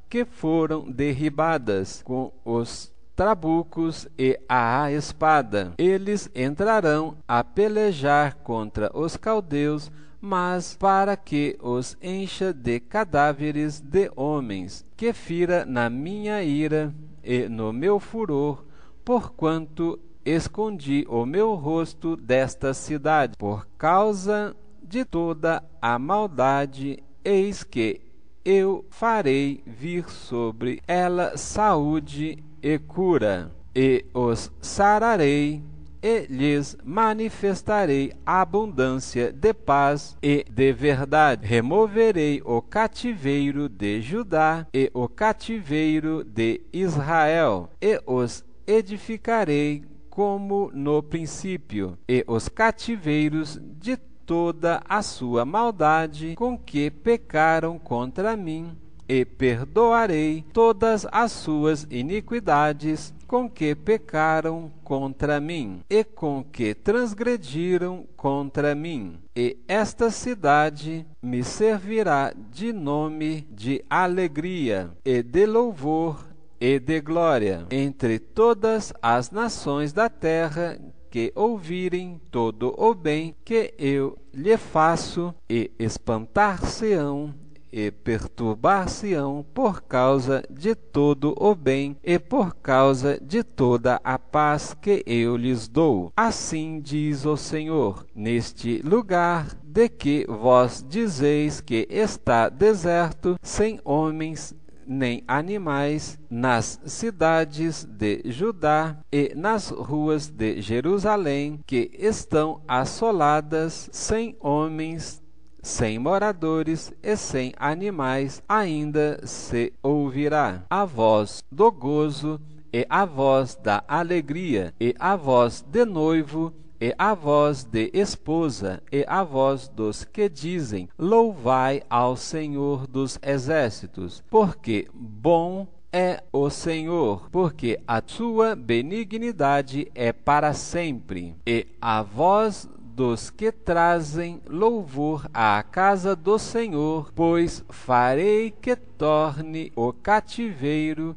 que foram derribadas com os trabucos e a espada. Eles entrarão a pelejar contra os caldeus, mas para que os encha de cadáveres de homens, que fira na minha ira e no meu furor, porquanto escondi o meu rosto desta cidade. Por causa de toda a maldade, eis que eu farei vir sobre ela saúde e cura, e os sararei, e lhes manifestarei abundância de paz e de verdade. Removerei o cativeiro de Judá e o cativeiro de Israel, e os edificarei como no princípio, e os cativeiros de toda a sua maldade com que pecaram contra mim, e perdoarei todas as suas iniquidades com que pecaram contra mim, e com que transgrediram contra mim. E esta cidade me servirá de nome de alegria, e de louvor, e de glória, entre todas as nações da terra, que ouvirem todo o bem que eu lhe faço, e espantar-se-ão e perturbar-se-ão por causa de todo o bem e por causa de toda a paz que eu lhes dou. Assim diz o Senhor: neste lugar de que vós dizeis que está deserto, sem homens nem animais, nas cidades de Judá e nas ruas de Jerusalém, que estão assoladas, sem homens, sem moradores e sem animais, ainda se ouvirá a voz do gozo, e a voz da alegria, e a voz de noivo, e a voz de esposa, e a voz dos que dizem: louvai ao Senhor dos exércitos, porque bom é o Senhor, porque a sua benignidade é para sempre. E a voz dos que trazem louvor à casa do Senhor, pois farei que torne o cativeiro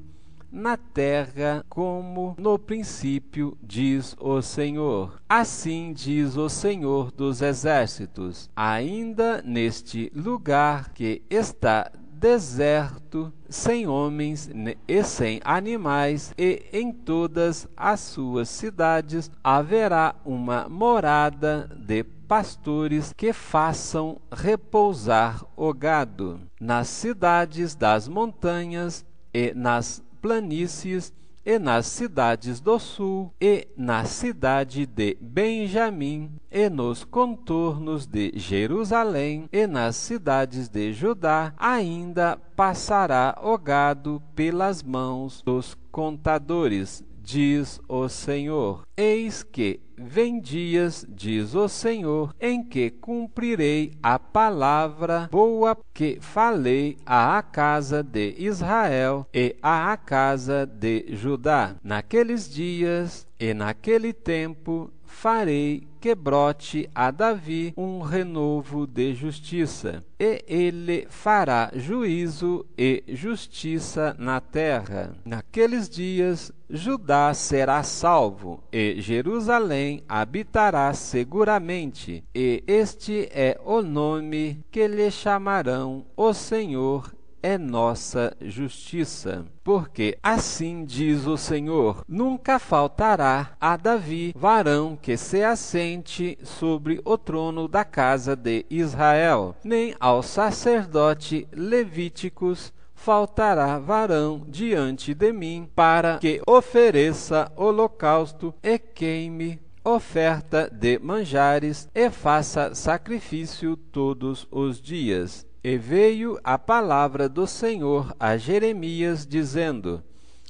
na terra como no princípio, diz o Senhor. Assim diz o Senhor dos exércitos: ainda neste lugar que está deserto, sem homens e sem animais, e em todas as suas cidades haverá uma morada de pastores que façam repousar o gado. Nas cidades das montanhas e nas planícies, e nas cidades do sul, e na cidade de Benjamim, e nos contornos de Jerusalém, e nas cidades de Judá, ainda passará o gado pelas mãos dos contadores, diz o Senhor. Eis que vem dias, diz o Senhor, em que cumprirei a palavra boa que falei à casa de Israel e à casa de Judá. Naqueles dias e naquele tempo farei que brote a Davi um renovo de justiça, e ele fará juízo e justiça na terra. Naqueles dias Judá será salvo, e Jerusalém habitará seguramente, e este é o nome que lhe chamarão: o Senhor é nossa justiça. Porque assim diz o Senhor: nunca faltará a Davi varão que se assente sobre o trono da casa de Israel, nem aos sacerdotes levíticos faltará varão diante de mim, para que ofereça holocausto e queime oferta de manjares e faça sacrifício todos os dias. E veio a palavra do Senhor a Jeremias, dizendo: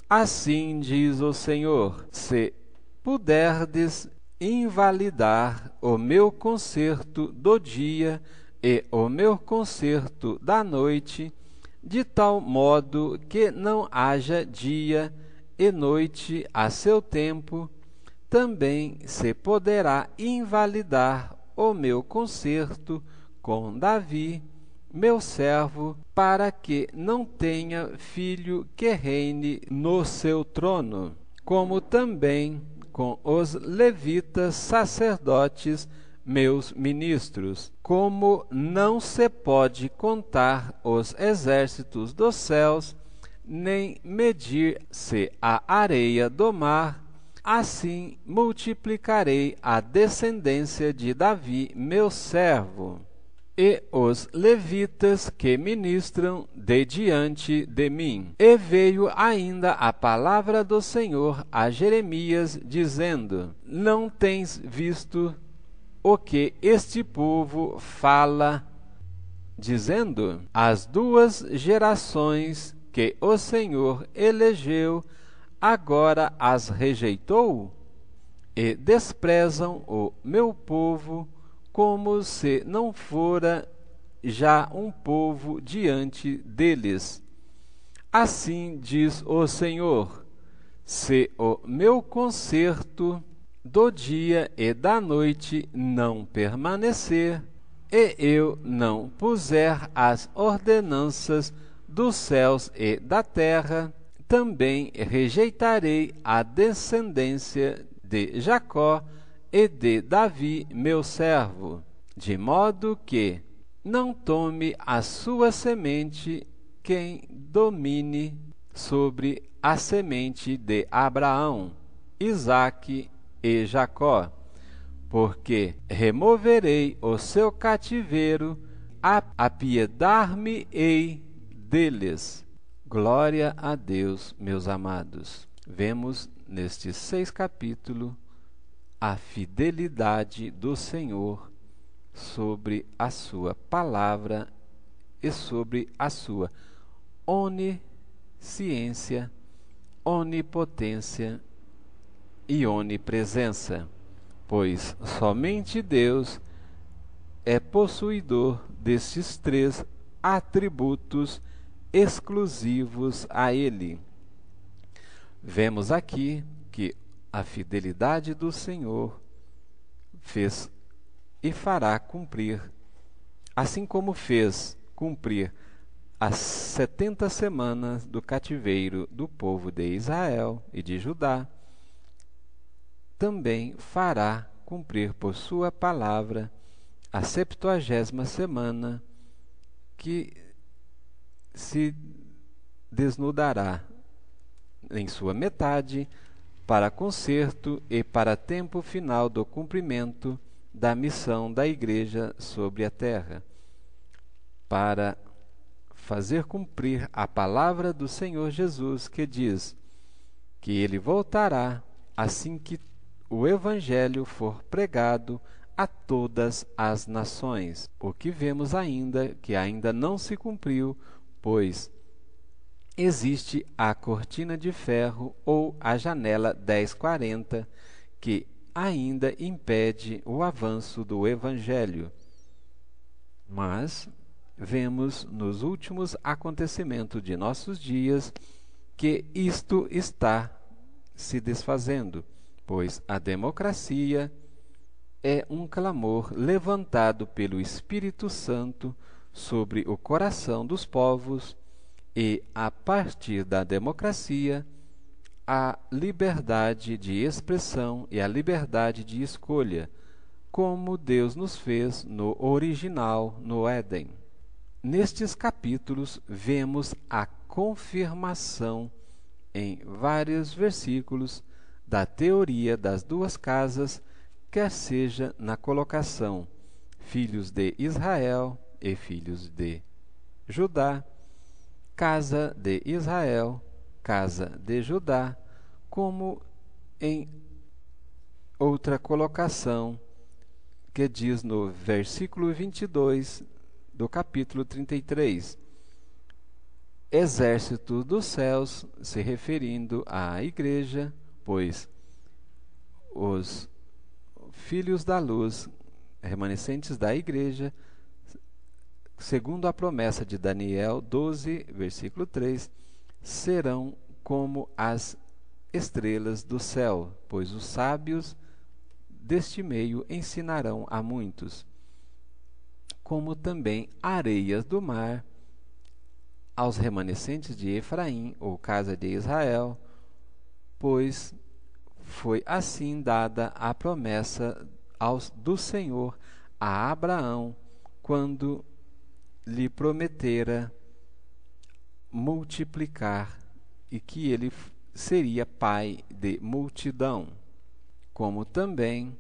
assim diz o Senhor: se puderdes invalidar o meu concerto do dia e o meu concerto da noite, de tal modo que não haja dia e noite a seu tempo, também se poderá invalidar o meu concerto com Davi, meu servo, para que não tenha filho que reine no seu trono, como também com os levitas sacerdotes, meus ministros. Como não se pode contar os exércitos dos céus, nem medir-se a areia do mar, assim multiplicarei a descendência de Davi, meu servo, e os levitas que ministram de diante de mim. E veio ainda a palavra do Senhor a Jeremias, dizendo: Não tens visto o que este povo fala, dizendo: As duas gerações que o Senhor elegeu, agora as rejeitou, e desprezam o meu povo, como se não fora já um povo diante deles. Assim diz o Senhor: se o meu concerto do dia e da noite não permanecer, e eu não puser as ordenanças dos céus e da terra, também rejeitarei a descendência de Jacó e de Davi, meu servo, de modo que não tome a sua semente quem domine sobre a semente de Abraão, Isaque e Jacó, porque removerei o seu cativeiro, apiedar-me-ei deles. Glória a Deus, meus amados. Vemos nestes 6 capítulos a fidelidade do Senhor sobre a sua palavra e sobre a sua onisciência, onipotência e onipresença, pois somente Deus é possuidor destes 3 atributos exclusivos a Ele. Vemos aqui que a fidelidade do Senhor fez e fará cumprir, assim como fez cumprir as 70 semanas do cativeiro do povo de Israel e de Judá, também fará cumprir por sua palavra a 70ª semana, que se desnudará em sua metade para concerto e para tempo final do cumprimento da missão da Igreja sobre a terra, para fazer cumprir a palavra do Senhor Jesus, que diz que Ele voltará assim que o Evangelho for pregado a todas as nações, o que vemos ainda que ainda não se cumpriu, pois existe a cortina de ferro ou a janela 1040, que ainda impede o avanço do Evangelho. Mas vemos nos últimos acontecimentos de nossos dias que isto está se desfazendo, pois a democracia é um clamor levantado pelo Espírito Santo sobre o coração dos povos, e, a partir da democracia, a liberdade de expressão e a liberdade de escolha, como Deus nos fez no original, no Éden. Nestes capítulos, vemos a confirmação, em vários versículos, da teoria das 2 casas, quer seja na colocação filhos de Israel e filhos de Judá, casa de Israel, casa de Judá, como em outra colocação que diz no versículo 22 do capítulo 33, exército dos céus, se referindo à igreja, pois os filhos da luz, remanescentes da igreja, segundo a promessa de Daniel 12, versículo 3, serão como as estrelas do céu, pois os sábios deste meio ensinarão a muitos, como também areias do mar aos remanescentes de Efraim, ou casa de Israel, pois foi assim dada a promessa do Senhor a Abraão, quando lhe prometera multiplicar e que ele seria pai de multidão, como também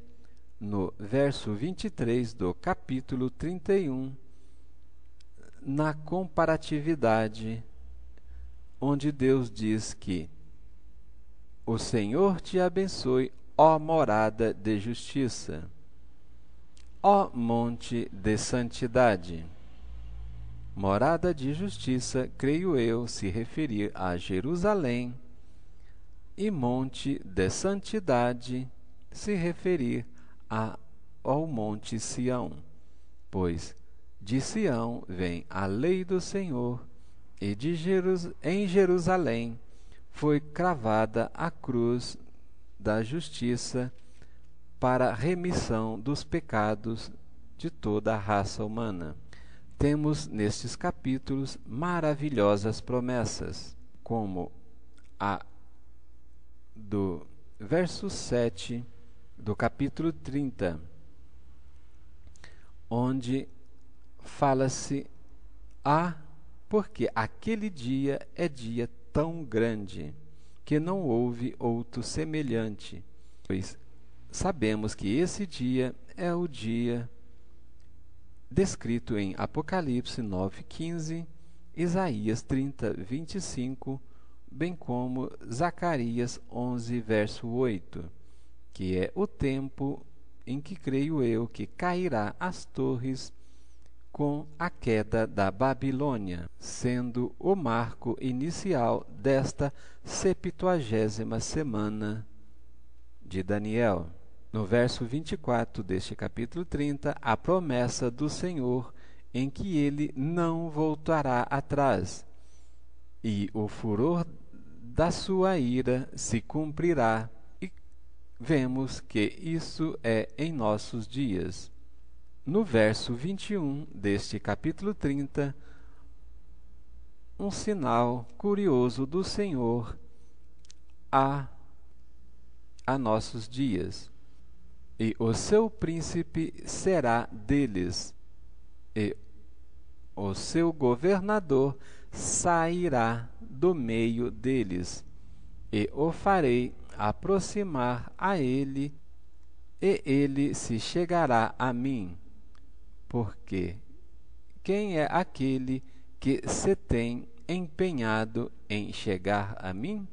no verso 23 do capítulo 31, na comparatividade, onde Deus diz que o Senhor te abençoe, ó morada de justiça, ó monte de santidade. Morada de justiça, creio eu, se referir a Jerusalém, e monte de santidade se referir ao monte Sião, pois de Sião vem a lei do Senhor, e em Jerusalém foi cravada a cruz da justiça para remissão dos pecados de toda a raça humana. Temos nestes capítulos maravilhosas promessas, como a do verso 7 do capítulo 30, onde fala-se porque aquele dia é dia tão grande que não houve outro semelhante, pois sabemos que esse dia é o dia descrito em Apocalipse 9:15, Isaías 30:25, bem como Zacarias 11, verso 8, que é o tempo em que creio eu que cairá as torres com a queda da Babilônia, sendo o marco inicial desta 70ª semana de Daniel. No verso 24 deste capítulo 30, a promessa do Senhor em que ele não voltará atrás, e o furor da sua ira se cumprirá, e vemos que isso é em nossos dias. No verso 21 deste capítulo 30, um sinal curioso do Senhor a nossos dias. E o seu príncipe será deles, e o seu governador sairá do meio deles, e o farei aproximar a ele, e ele se chegará a mim. Porque quem é aquele que se tem empenhado em chegar a mim?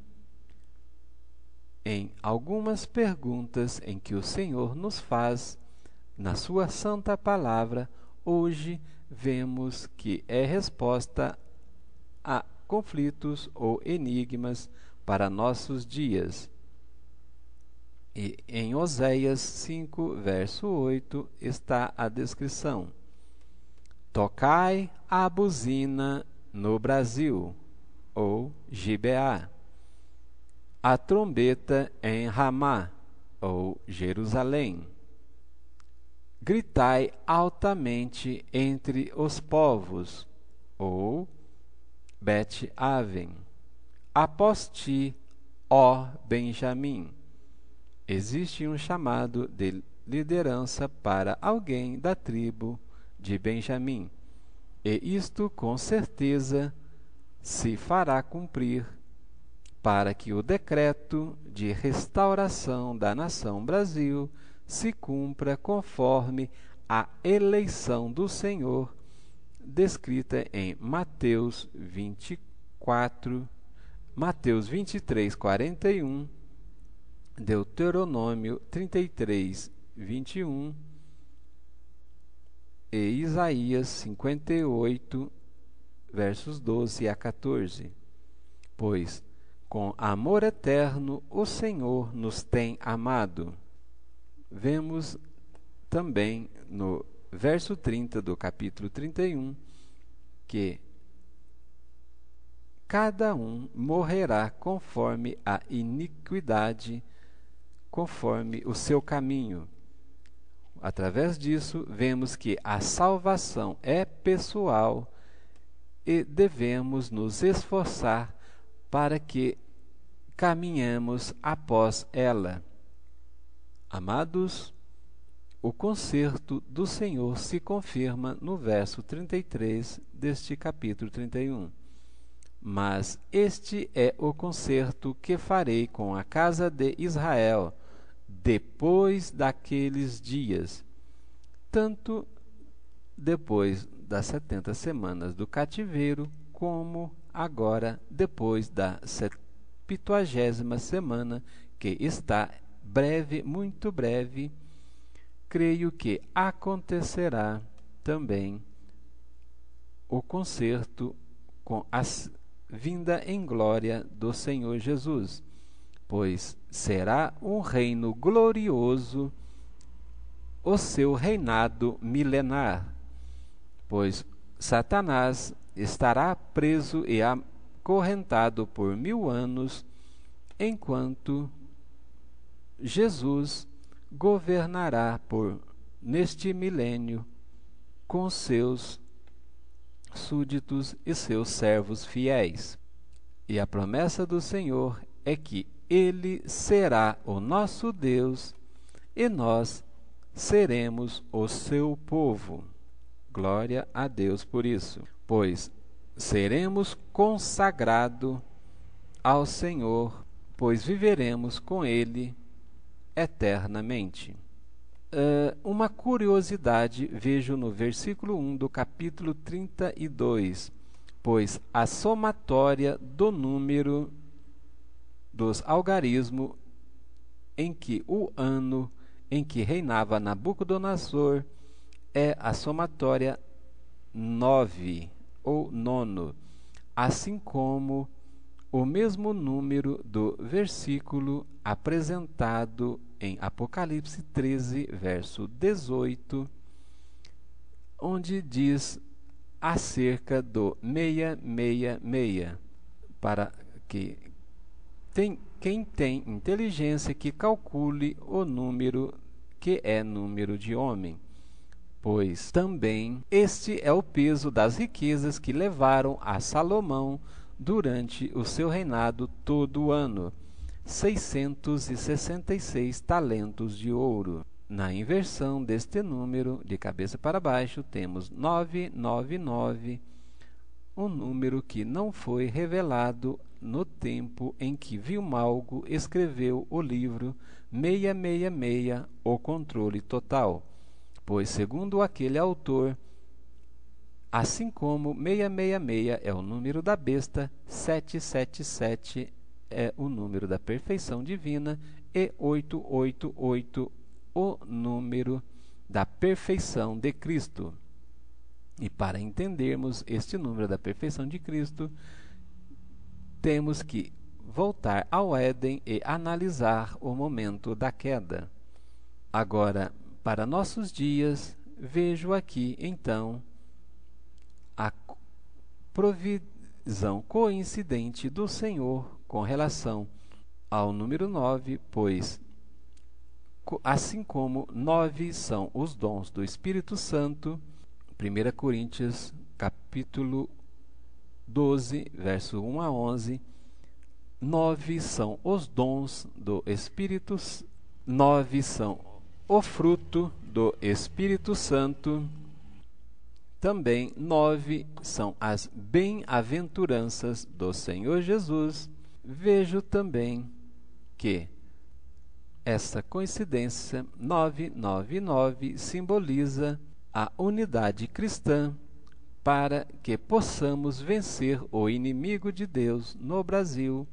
Em algumas perguntas em que o Senhor nos faz na sua santa palavra, hoje vemos que é resposta a conflitos ou enigmas para nossos dias. E em Oséias 5, verso 8, está a descrição: tocai a buzina no Brasil, ou Gibeá, a trombeta em Ramá, ou Jerusalém. Gritai altamente entre os povos, ou Bet-Aven. Após ti, ó Benjamim. Existe um chamado de liderança para alguém da tribo de Benjamim, e isto com certeza se fará cumprir para que o decreto de restauração da nação Brasil se cumpra conforme a eleição do Senhor descrita em Mateus 23:41, Deuteronômio 33:21 e Isaías 58, versos 12 a 14. Pois com amor eterno o Senhor nos tem amado, vemos também no verso 30 do capítulo 31 que cada um morrerá conforme a iniquidade, conforme o seu caminho. Através disso, vemos que a salvação é pessoal e devemos nos esforçar para que caminhemos após ela. Amados, o conserto do Senhor se confirma no verso 33 deste capítulo 31. Mas este é o conserto que farei com a casa de Israel depois daqueles dias, tanto depois das 70 semanas do cativeiro, como agora depois da 70ª semana, que está breve, muito breve. Creio que acontecerá também o concerto com a vinda em glória do Senhor Jesus, pois será um reino glorioso o seu reinado milenar, pois Satanás estará preso e acorrentado por 1000 anos, enquanto Jesus governará neste milênio com seus súditos e seus servos fiéis. E a promessa do Senhor é que Ele será o nosso Deus e nós seremos o seu povo. Glória a Deus por isso, pois seremos consagrados ao Senhor, pois viveremos com Ele eternamente. Uma curiosidade vejo no versículo 1 do capítulo 32, pois a somatória do número dos algarismos em que o ano em que reinava Nabucodonosor é a somatória 9 ou nono, assim como o mesmo número do versículo apresentado em Apocalipse 13, verso 18, onde diz acerca do 666, para que quem tem inteligência que calcule o número que é número de homem, pois também este é o peso das riquezas que levaram a Salomão durante o seu reinado todo o ano, 666 talentos de ouro. Na inversão deste número, de cabeça para baixo, temos 999, um número que não foi revelado no tempo em que Vilmalgo escreveu o livro 666, O Controle Total, pois, segundo aquele autor, assim como 666 é o número da besta, 777 é o número da perfeição divina e 888 o número da perfeição de Cristo. E para entendermos este número da perfeição de Cristo, temos que voltar ao Éden e analisar o momento da queda. Agora, para nossos dias, vejo aqui, então, a provisão coincidente do Senhor com relação ao número 9, pois, assim como 9 são os dons do Espírito Santo, 1 Coríntios, capítulo 12, verso 1 a 11, 9 são os dons do Espírito, 9 são o fruto do Espírito Santo. Também 9 são as bem-aventuranças do Senhor Jesus. Vejo também que essa coincidência 999 simboliza a unidade cristã para que possamos vencer o inimigo de Deus no Brasil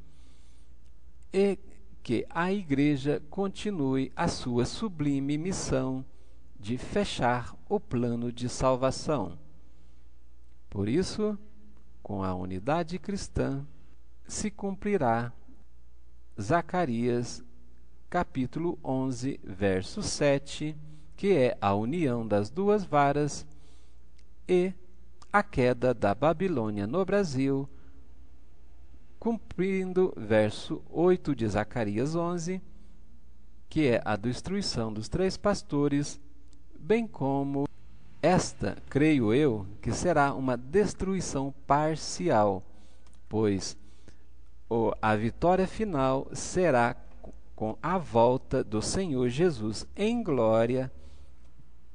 e que a Igreja continue a sua sublime missão de fechar o plano de salvação. Por isso, com a unidade cristã, se cumprirá Zacarias capítulo 11, verso 7, que é a união das duas varas, e a queda da Babilônia no Brasil, cumprindo verso 8 de Zacarias 11, que é a destruição dos 3 pastores, bem como esta, creio eu, que será uma destruição parcial, pois a vitória final será com a volta do Senhor Jesus em glória,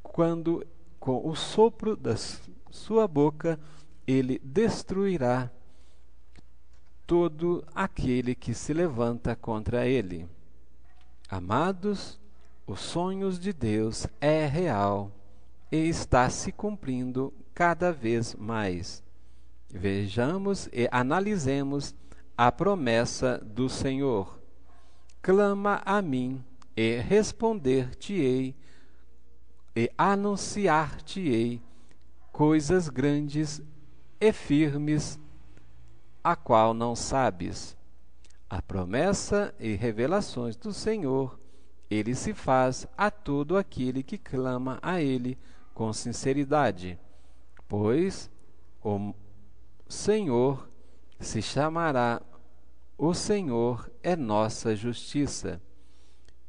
quando, com o sopro da sua boca, ele destruirá todo aquele que se levanta contra ele. Amados, os sonhos de Deus é real e está se cumprindo cada vez mais. Vejamos e analisemos a promessa do Senhor. Clama a mim e responder-te-ei e anunciar-te-ei coisas grandes e firmes, a qual não sabes. A promessa e revelações do Senhor, ele se faz a todo aquele que clama a ele com sinceridade, pois o Senhor se chamará O Senhor é nossa justiça.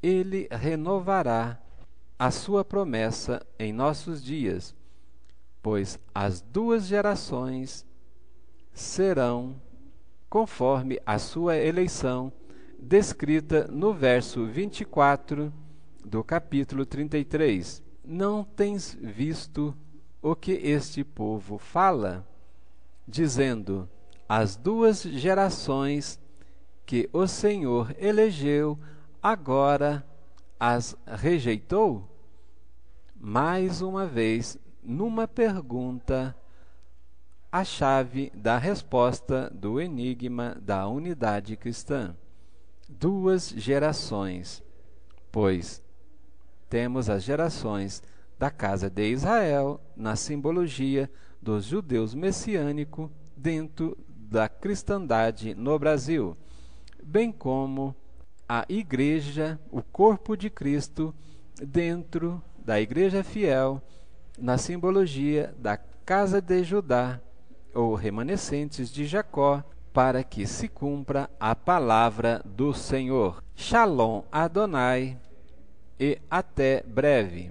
Ele renovará a sua promessa em nossos dias, pois as 2 gerações serão conforme a sua eleição, descrita no verso 24 do capítulo 33. Não tens visto o que este povo fala? Dizendo, as 2 gerações que o Senhor elegeu, agora as rejeitou? Mais uma vez, numa pergunta, a chave da resposta do enigma da unidade cristã. 2 gerações, pois temos as gerações da casa de Israel na simbologia dos judeus messiânicos dentro da cristandade no Brasil, bem como a igreja, o corpo de Cristo, dentro da igreja fiel, na simbologia da casa de Judá, ou remanescentes de Jacó, para que se cumpra a palavra do Senhor. Shalom Adonai e até breve.